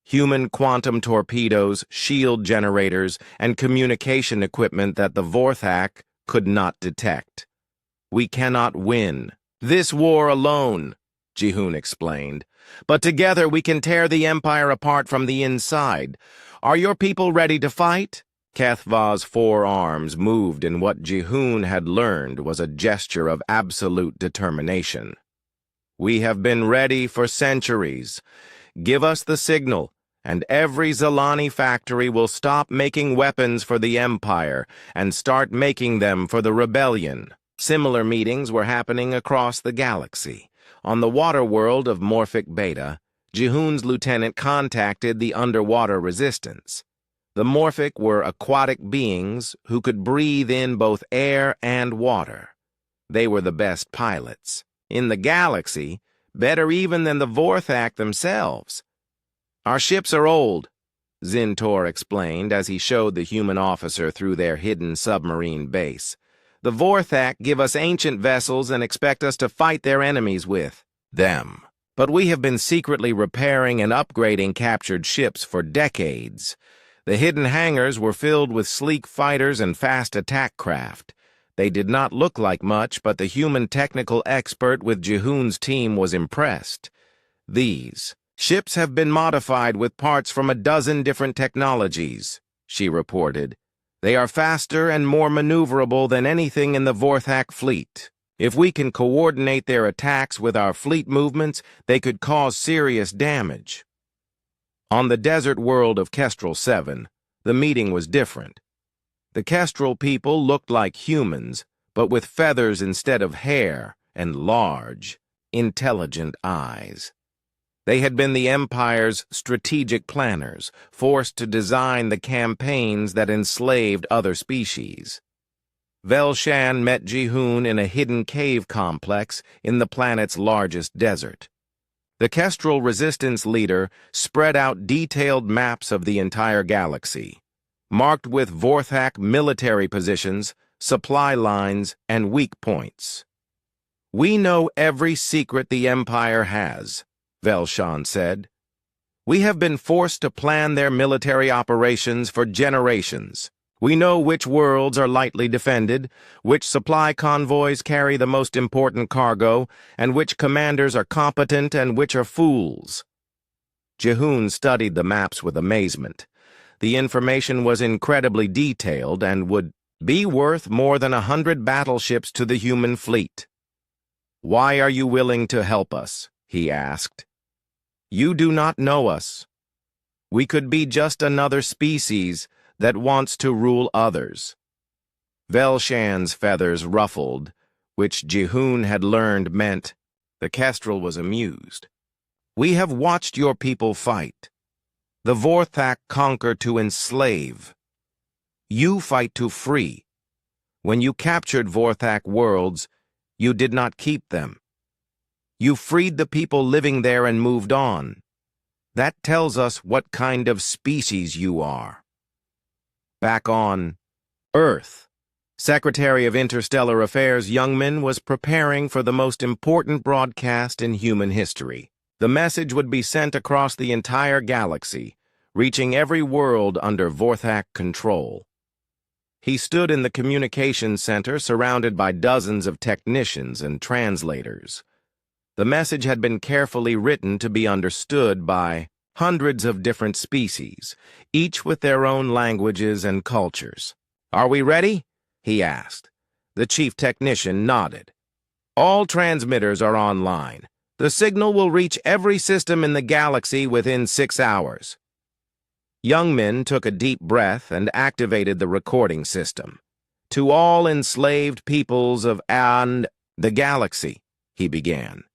human quantum torpedoes, shield generators, and communication equipment that the Vorthak could not detect. We cannot win this war alone, Jihoon explained. But together we can tear the Empire apart from the inside. Are your people ready to fight? Kethva's forearms moved in what Jihoon had learned was a gesture of absolute determination. We have been ready for centuries. Give us the signal, and every Zilani factory will stop making weapons for the Empire and start making them for the rebellion. Similar meetings were happening across the galaxy. On the water world of Morphic Beta, Jihoon's lieutenant contacted the underwater resistance. The Morphic were aquatic beings who could breathe in both air and water. They were the best pilots. In the galaxy, better even than the Vorthak themselves. Our ships are old, Zintor explained as he showed the human officer through their hidden submarine base. The Vorthak give us ancient vessels and expect us to fight their enemies with them. But we have been secretly repairing and upgrading captured ships for decades. The hidden hangars were filled with sleek fighters and fast attack craft. They did not look like much, but the human technical expert with Jihoon's team was impressed. These ships have been modified with parts from a dozen different technologies, she reported. They are faster and more maneuverable than anything in the Vorthak fleet. If we can coordinate their attacks with our fleet movements, they could cause serious damage. On the desert world of Kestrel 7, the meeting was different. The Kestrel people looked like humans, but with feathers instead of hair and large, intelligent eyes. They had been the Empire's strategic planners, forced to design the campaigns that enslaved other species. Velshan met Jihoon in a hidden cave complex in the planet's largest desert. The Kestrel resistance leader spread out detailed maps of the entire galaxy, marked with Vorthak military positions, supply lines, and weak points. We know every secret the Empire has, Velshan said. We have been forced to plan their military operations for generations. We know which worlds are lightly defended, which supply convoys carry the most important cargo, and which commanders are competent and which are fools. Jihoon studied the maps with amazement. The information was incredibly detailed and would be worth more than 100 battleships to the human fleet. Why are you willing to help us? He asked. You do not know us. We could be just another species that wants to rule others. Velshan's feathers ruffled, which Jihoon had learned meant the Kestrel was amused. We have watched your people fight. The Vorthak conquer to enslave. You fight to free. When you captured Vorthak worlds, you did not keep them. You freed the people living there and moved on. That tells us what kind of species you are. Back on Earth, Secretary of Interstellar Affairs Youngman was preparing for the most important broadcast in human history. The message would be sent across the entire galaxy, reaching every world under Vorthak control. He stood in the communications center surrounded by dozens of technicians and translators. The message had been carefully written to be understood by hundreds of different species, each with their own languages and cultures. Are we ready? He asked. The chief technician nodded. All transmitters are online. The signal will reach every system in the galaxy within 6 hours. Youngman took a deep breath and activated the recording system. To all enslaved peoples of the galaxy, he began.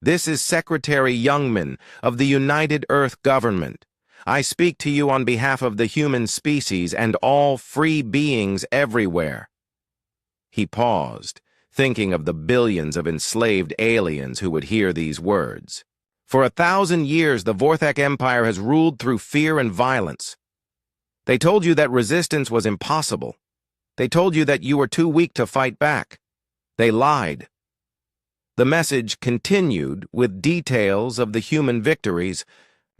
This is Secretary Youngman of the United Earth Government. I speak to you on behalf of the human species and all free beings everywhere. He paused, thinking of the billions of enslaved aliens who would hear these words. For 1,000 years, the Vorthak Empire has ruled through fear and violence. They told you that resistance was impossible. They told you that you were too weak to fight back. They lied. The message continued with details of the human victories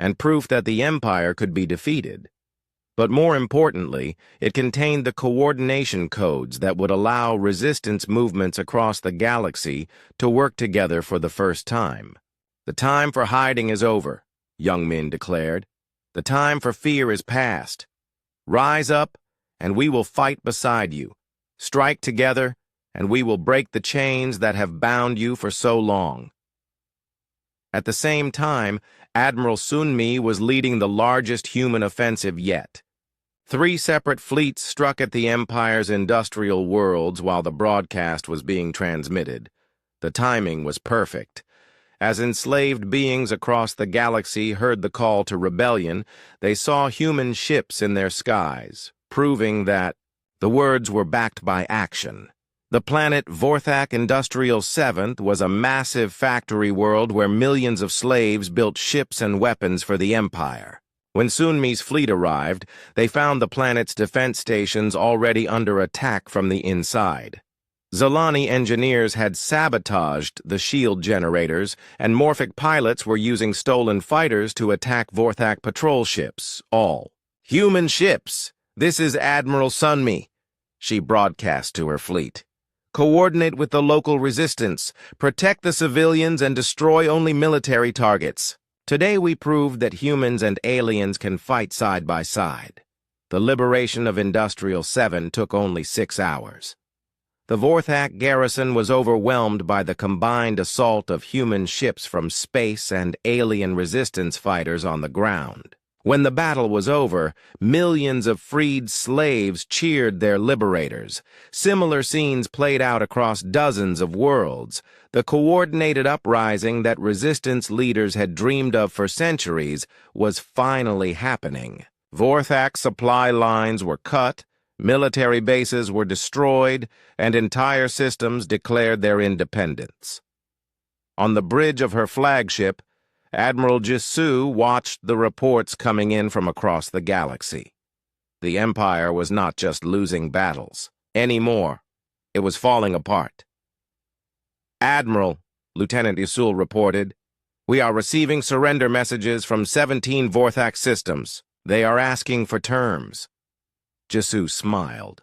and proof that the Empire could be defeated. But more importantly, it contained the coordination codes that would allow resistance movements across the galaxy to work together for the first time. "The time for hiding is over," Young Min declared. "The time for fear is past. Rise up, and we will fight beside you. Strike together, and we will break the chains that have bound you for so long." At the same time, Admiral Sun Mi was leading the largest human offensive yet. 3 separate fleets struck at the Empire's industrial worlds while the broadcast was being transmitted. The timing was perfect. As enslaved beings across the galaxy heard the call to rebellion, they saw human ships in their skies, proving that the words were backed by action. The planet Vorthak Industrial 7th was a massive factory world where millions of slaves built ships and weapons for the Empire. When Sun Mi's fleet arrived, they found the planet's defense stations already under attack from the inside. Zalani engineers had sabotaged the shield generators, and Morphic pilots were using stolen fighters to attack Vorthak patrol ships, all human ships. "This is Admiral Sun Mi," she broadcast to her fleet. "Coordinate with the local resistance, protect the civilians, and destroy only military targets. Today we proved that humans and aliens can fight side by side. The liberation of Industrial 7 took only 6 hours. The Vorthak garrison was overwhelmed by the combined assault of human ships from space and alien resistance fighters on the ground. When the battle was over, millions of freed slaves cheered their liberators. Similar scenes played out across dozens of worlds. The coordinated uprising that resistance leaders had dreamed of for centuries was finally happening. Vorthak supply lines were cut, military bases were destroyed, and entire systems declared their independence. On the bridge of her flagship, Admiral Jisoo watched the reports coming in from across the galaxy. The Empire was not just losing battles anymore. It was falling apart. "Admiral," Lieutenant Yusul reported, "we are receiving surrender messages from 17 Vorthak systems. They are asking for terms." Jisoo smiled.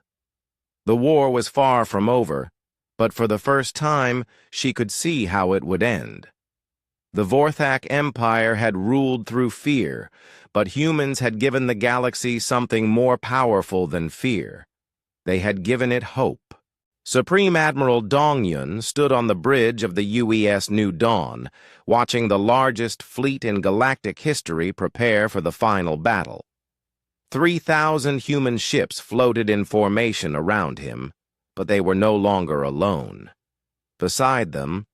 The war was far from over, but for the first time, she could see how it would end. The Vorthak Empire had ruled through fear, but humans had given the galaxy something more powerful than fear. They had given it hope. Supreme Admiral Dongyun stood on the bridge of the UES New Dawn, watching the largest fleet in galactic history prepare for the final battle. 3,000 human ships floated in formation around him, but they were no longer alone. Beside them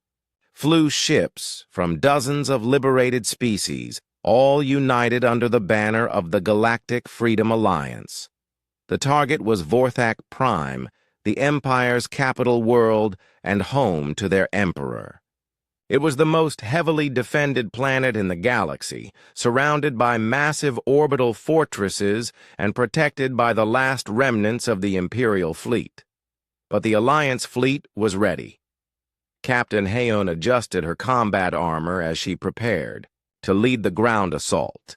flew ships from dozens of liberated species, all united under the banner of the Galactic Freedom Alliance. The target was Vorthak Prime, the Empire's capital world and home to their emperor. It was the most heavily defended planet in the galaxy, surrounded by massive orbital fortresses and protected by the last remnants of the Imperial fleet. But the Alliance fleet was ready. Captain Haeun adjusted her combat armor as she prepared to lead the ground assault.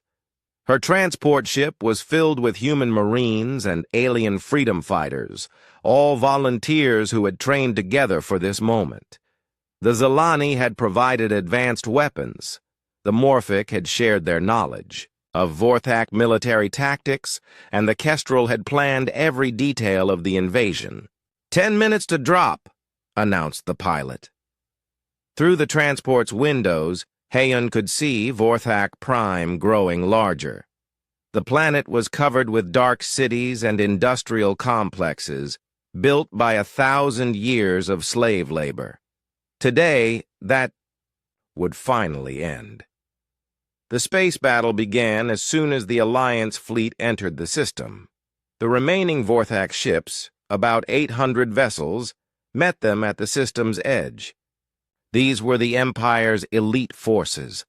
Her transport ship was filled with human marines and alien freedom fighters, all volunteers who had trained together for this moment. The Zalani had provided advanced weapons. The Morphic had shared their knowledge of Vorthak military tactics, and the Kestrel had planned every detail of the invasion. 10 minutes to drop," announced the pilot. Through the transport's windows, Haeun could see Vorthak Prime growing larger. The planet was covered with dark cities and industrial complexes, built by 1,000 years of slave labor. Today, that would finally end. The space battle began as soon as the Alliance fleet entered the system. The remaining Vorthak ships, about 800 vessels, met them at the system's edge. These were the Empire's elite forces,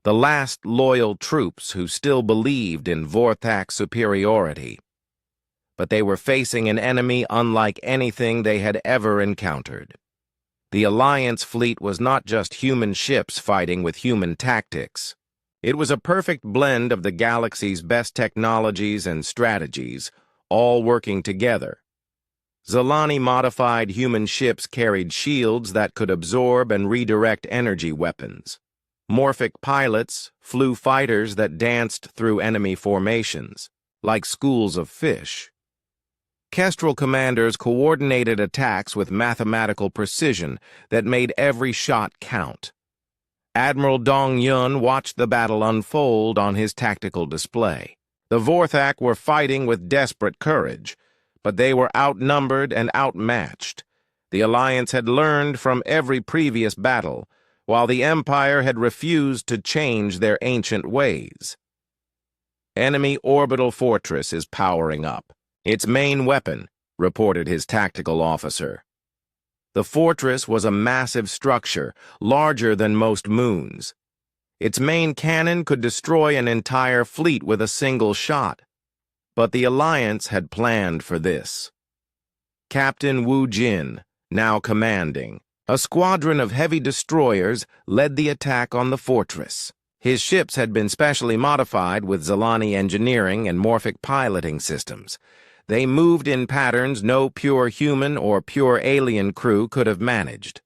the last loyal troops who still believed in Vorthak's superiority. But they were facing an enemy unlike anything they had ever encountered. The Alliance fleet was not just human ships fighting with human tactics. It was a perfect blend of the galaxy's best technologies and strategies, all working together. Zilani-modified human ships carried shields that could absorb and redirect energy weapons. Morphic pilots flew fighters that danced through enemy formations, like schools of fish. Kestrel commanders coordinated attacks with mathematical precision that made every shot count. Admiral Dong Yun watched the battle unfold on his tactical display. The Vorthak were fighting with desperate courage, but they were outnumbered and outmatched. The Alliance had learned from every previous battle, while the Empire had refused to change their ancient ways. Enemy orbital fortress is powering up. Its main weapon, reported his tactical officer. The fortress was a massive structure, larger than most moons. Its main cannon could destroy an entire fleet with a single shot. But the Alliance had planned for this. Captain Wu Jin, now commanding, a squadron of heavy destroyers led the attack on the fortress. His ships had been specially modified with Zilani engineering and morphic piloting systems. They moved in patterns no pure human or pure alien crew could have managed.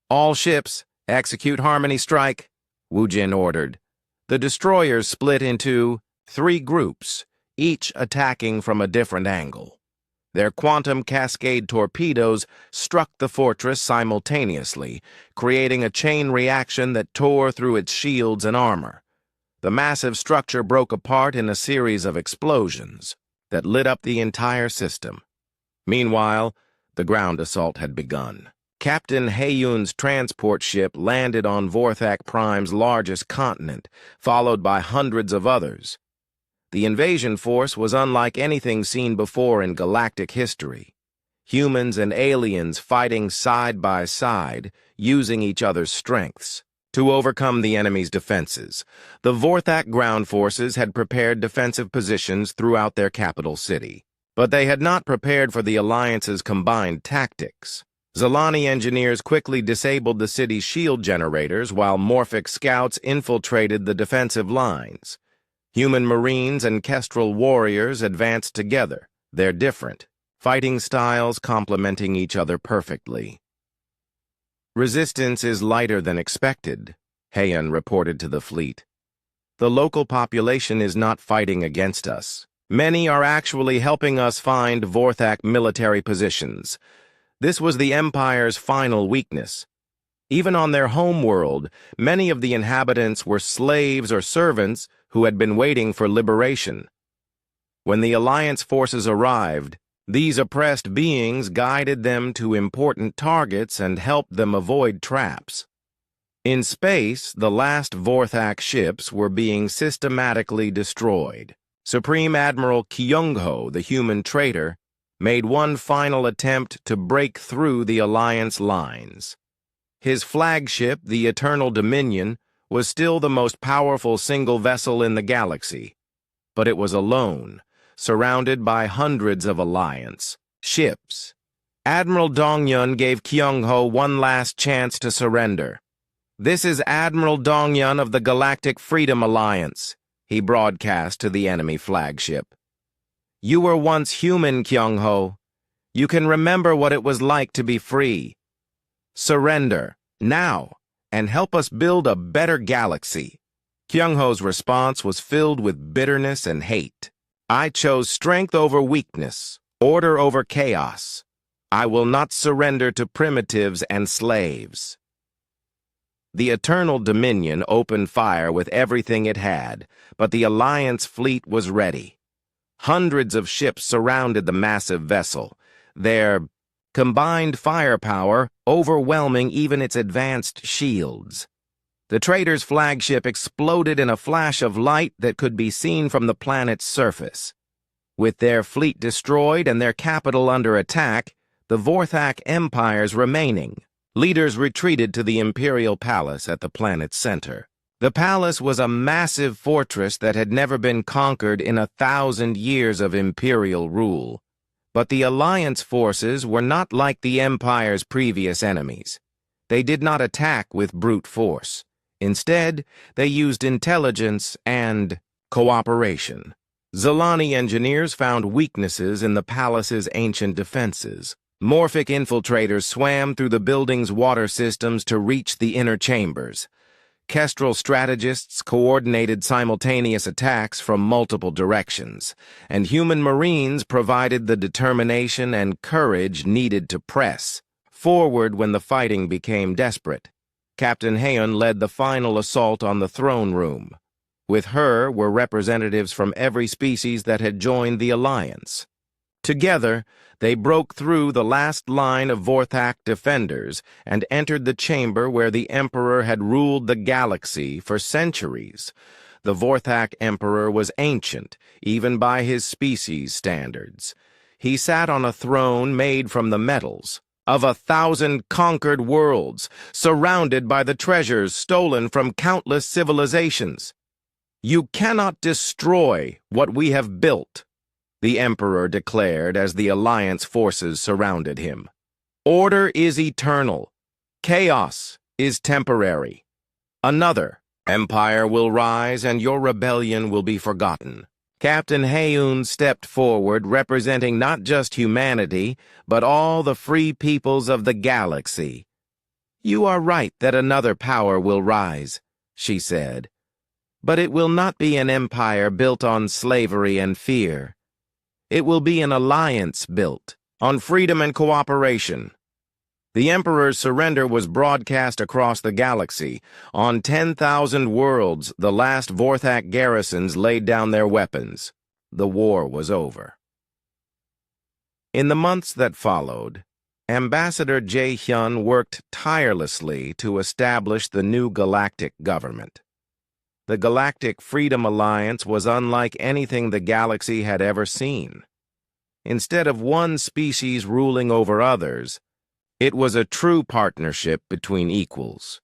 "All ships, execute Harmony Strike," Wu Jin ordered. The destroyers split into 3 groups, each attacking from a different angle. Their quantum cascade torpedoes struck the fortress simultaneously, creating a chain reaction that tore through its shields and armor. The massive structure broke apart in a series of explosions that lit up the entire system. Meanwhile, the ground assault had begun. Captain Haeyun's transport ship landed on Vorthak Prime's largest continent, followed by hundreds of others. The invasion force was unlike anything seen before in galactic history. Humans and aliens fighting side by side, using each other's strengths. To overcome the enemy's defenses, the Vorthak ground forces had prepared defensive positions throughout their capital city. But they had not prepared for the Alliance's combined tactics. Zilani engineers quickly disabled the city's shield generators while morphic scouts infiltrated the defensive lines. Human Marines and Kestrel warriors advanced together. They're different, fighting styles complementing each other perfectly. "Resistance is lighter than expected," Haeyan reported to the fleet. "The local population is not fighting against us. Many are actually helping us find Vorthak military positions. This was the Empire's final weakness. Even on their home world, many of the inhabitants were slaves or servants who had been waiting for liberation. When the Alliance forces arrived, these oppressed beings guided them to important targets and helped them avoid traps. In space, the last Vorthak ships were being systematically destroyed. Supreme Admiral Kyung-ho, the human traitor, made one final attempt to break through the Alliance lines. His flagship, the Eternal Dominion, was still the most powerful single vessel in the galaxy. But it was alone, surrounded by hundreds of Alliance ships. Admiral Dong-yun gave Kyung-ho one last chance to surrender. "This is Admiral Dong-yun of the Galactic Freedom Alliance," he broadcast to the enemy flagship. "You were once human, Kyung-ho. You can remember what it was like to be free. Surrender, now, and help us build a better galaxy." Kyung-ho's response was filled with bitterness and hate. "I chose strength over weakness, order over chaos. I will not surrender to primitives and slaves." The Eternal Dominion opened fire with everything it had, but the Alliance fleet was ready. Hundreds of ships surrounded the massive vessel, their combined firepower overwhelming even its advanced shields. The traitor's flagship exploded in a flash of light that could be seen from the planet's surface. With their fleet destroyed and their capital under attack, the Vorthak Empire's remaining, leaders retreated to the Imperial Palace at the planet's center. The palace was a massive fortress that had never been conquered in 1,000 years of Imperial rule. But the Alliance forces were not like the Empire's previous enemies. They did not attack with brute force. Instead, they used intelligence and cooperation. Zalani engineers found weaknesses in the palace's ancient defenses. Morphic infiltrators swam through the building's water systems to reach the inner chambers. Kestrel strategists coordinated simultaneous attacks from multiple directions, and human marines provided the determination and courage needed to press forward when the fighting became desperate. Captain Hayon led the final assault on the throne room. With her were representatives from every species that had joined the alliance. Together, they broke through the last line of Vorthak defenders and entered the chamber where the Emperor had ruled the galaxy for centuries. The Vorthak Emperor was ancient, even by his species' standards. He sat on a throne made from the metals of 1,000 conquered worlds, surrounded by the treasures stolen from countless civilizations. "You cannot destroy what we have built," the Emperor declared as the Alliance forces surrounded him. "Order is eternal. Chaos is temporary. Another empire will rise and your rebellion will be forgotten." Captain Hayon stepped forward, representing not just humanity, but all the free peoples of the galaxy. "You are right that another power will rise," she said. "But it will not be an empire built on slavery and fear. It will be an alliance built on freedom and cooperation." The Emperor's surrender was broadcast across the galaxy. On 10,000 worlds, the last Vorthak garrisons laid down their weapons. The war was over. In the months that followed, Ambassador Jae-hyun worked tirelessly to establish the new Galactic government. The Galactic Freedom Alliance was unlike anything the galaxy had ever seen. Instead of one species ruling over others, it was a true partnership between equals.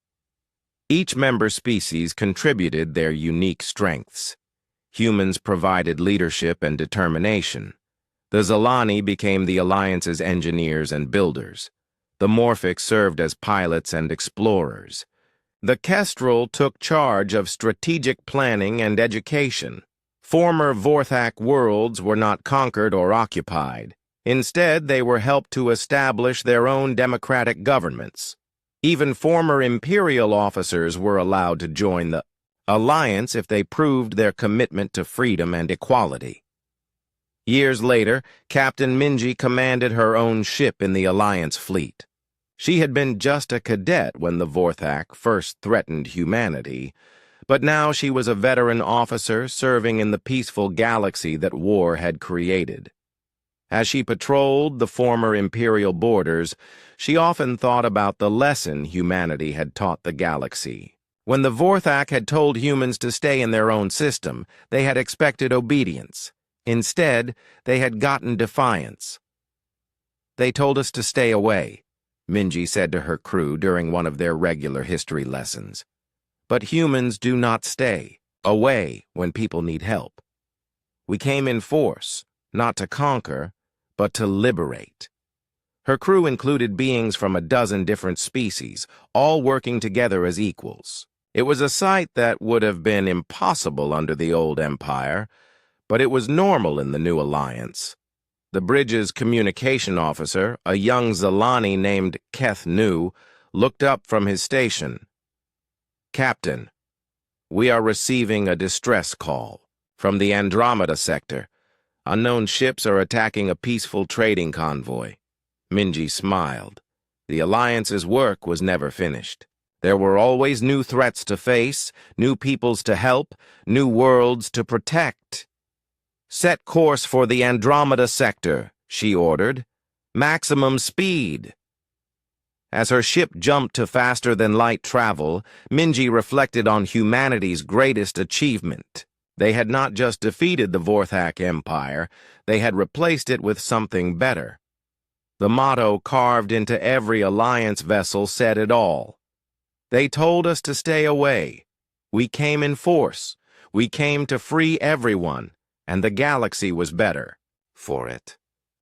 Each member species contributed their unique strengths. Humans provided leadership and determination. The Zalani became the Alliance's engineers and builders. The Morphics served as pilots and explorers. The Kestrel took charge of strategic planning and education. Former Vorthak worlds were not conquered or occupied. Instead, they were helped to establish their own democratic governments. Even former Imperial officers were allowed to join the Alliance if they proved their commitment to freedom and equality. Years later, Captain Minji commanded her own ship in the Alliance fleet. She had been just a cadet when the Vorthak first threatened humanity, but now she was a veteran officer serving in the peaceful galaxy that war had created. As she patrolled the former Imperial borders, she often thought about the lesson humanity had taught the galaxy. When the Vorthak had told humans to stay in their own system, they had expected obedience. Instead, they had gotten defiance. "They told us to stay away," Minji said to her crew during one of their regular history lessons. "But humans do not stay away when people need help. We came in force, not to conquer, but to liberate." Her crew included beings from a dozen different species, all working together as equals. It was a sight that would have been impossible under the old empire, but it was normal in the new alliance. The bridge's communication officer, a young Zalani named Keth Nu, looked up from his station. "Captain, we are receiving a distress call from the Andromeda sector. Unknown ships are attacking a peaceful trading convoy." Minji smiled. The Alliance's work was never finished. There were always new threats to face, new peoples to help, new worlds to protect. "Set course for the Andromeda sector," she ordered. "Maximum speed." As her ship jumped to faster-than-light travel, Minji reflected on humanity's greatest achievement. They had not just defeated the Vorthak Empire, they had replaced it with something better. The motto carved into every Alliance vessel said it all. "They told us to stay away. We came in force. We came to free everyone, and the galaxy was better for it."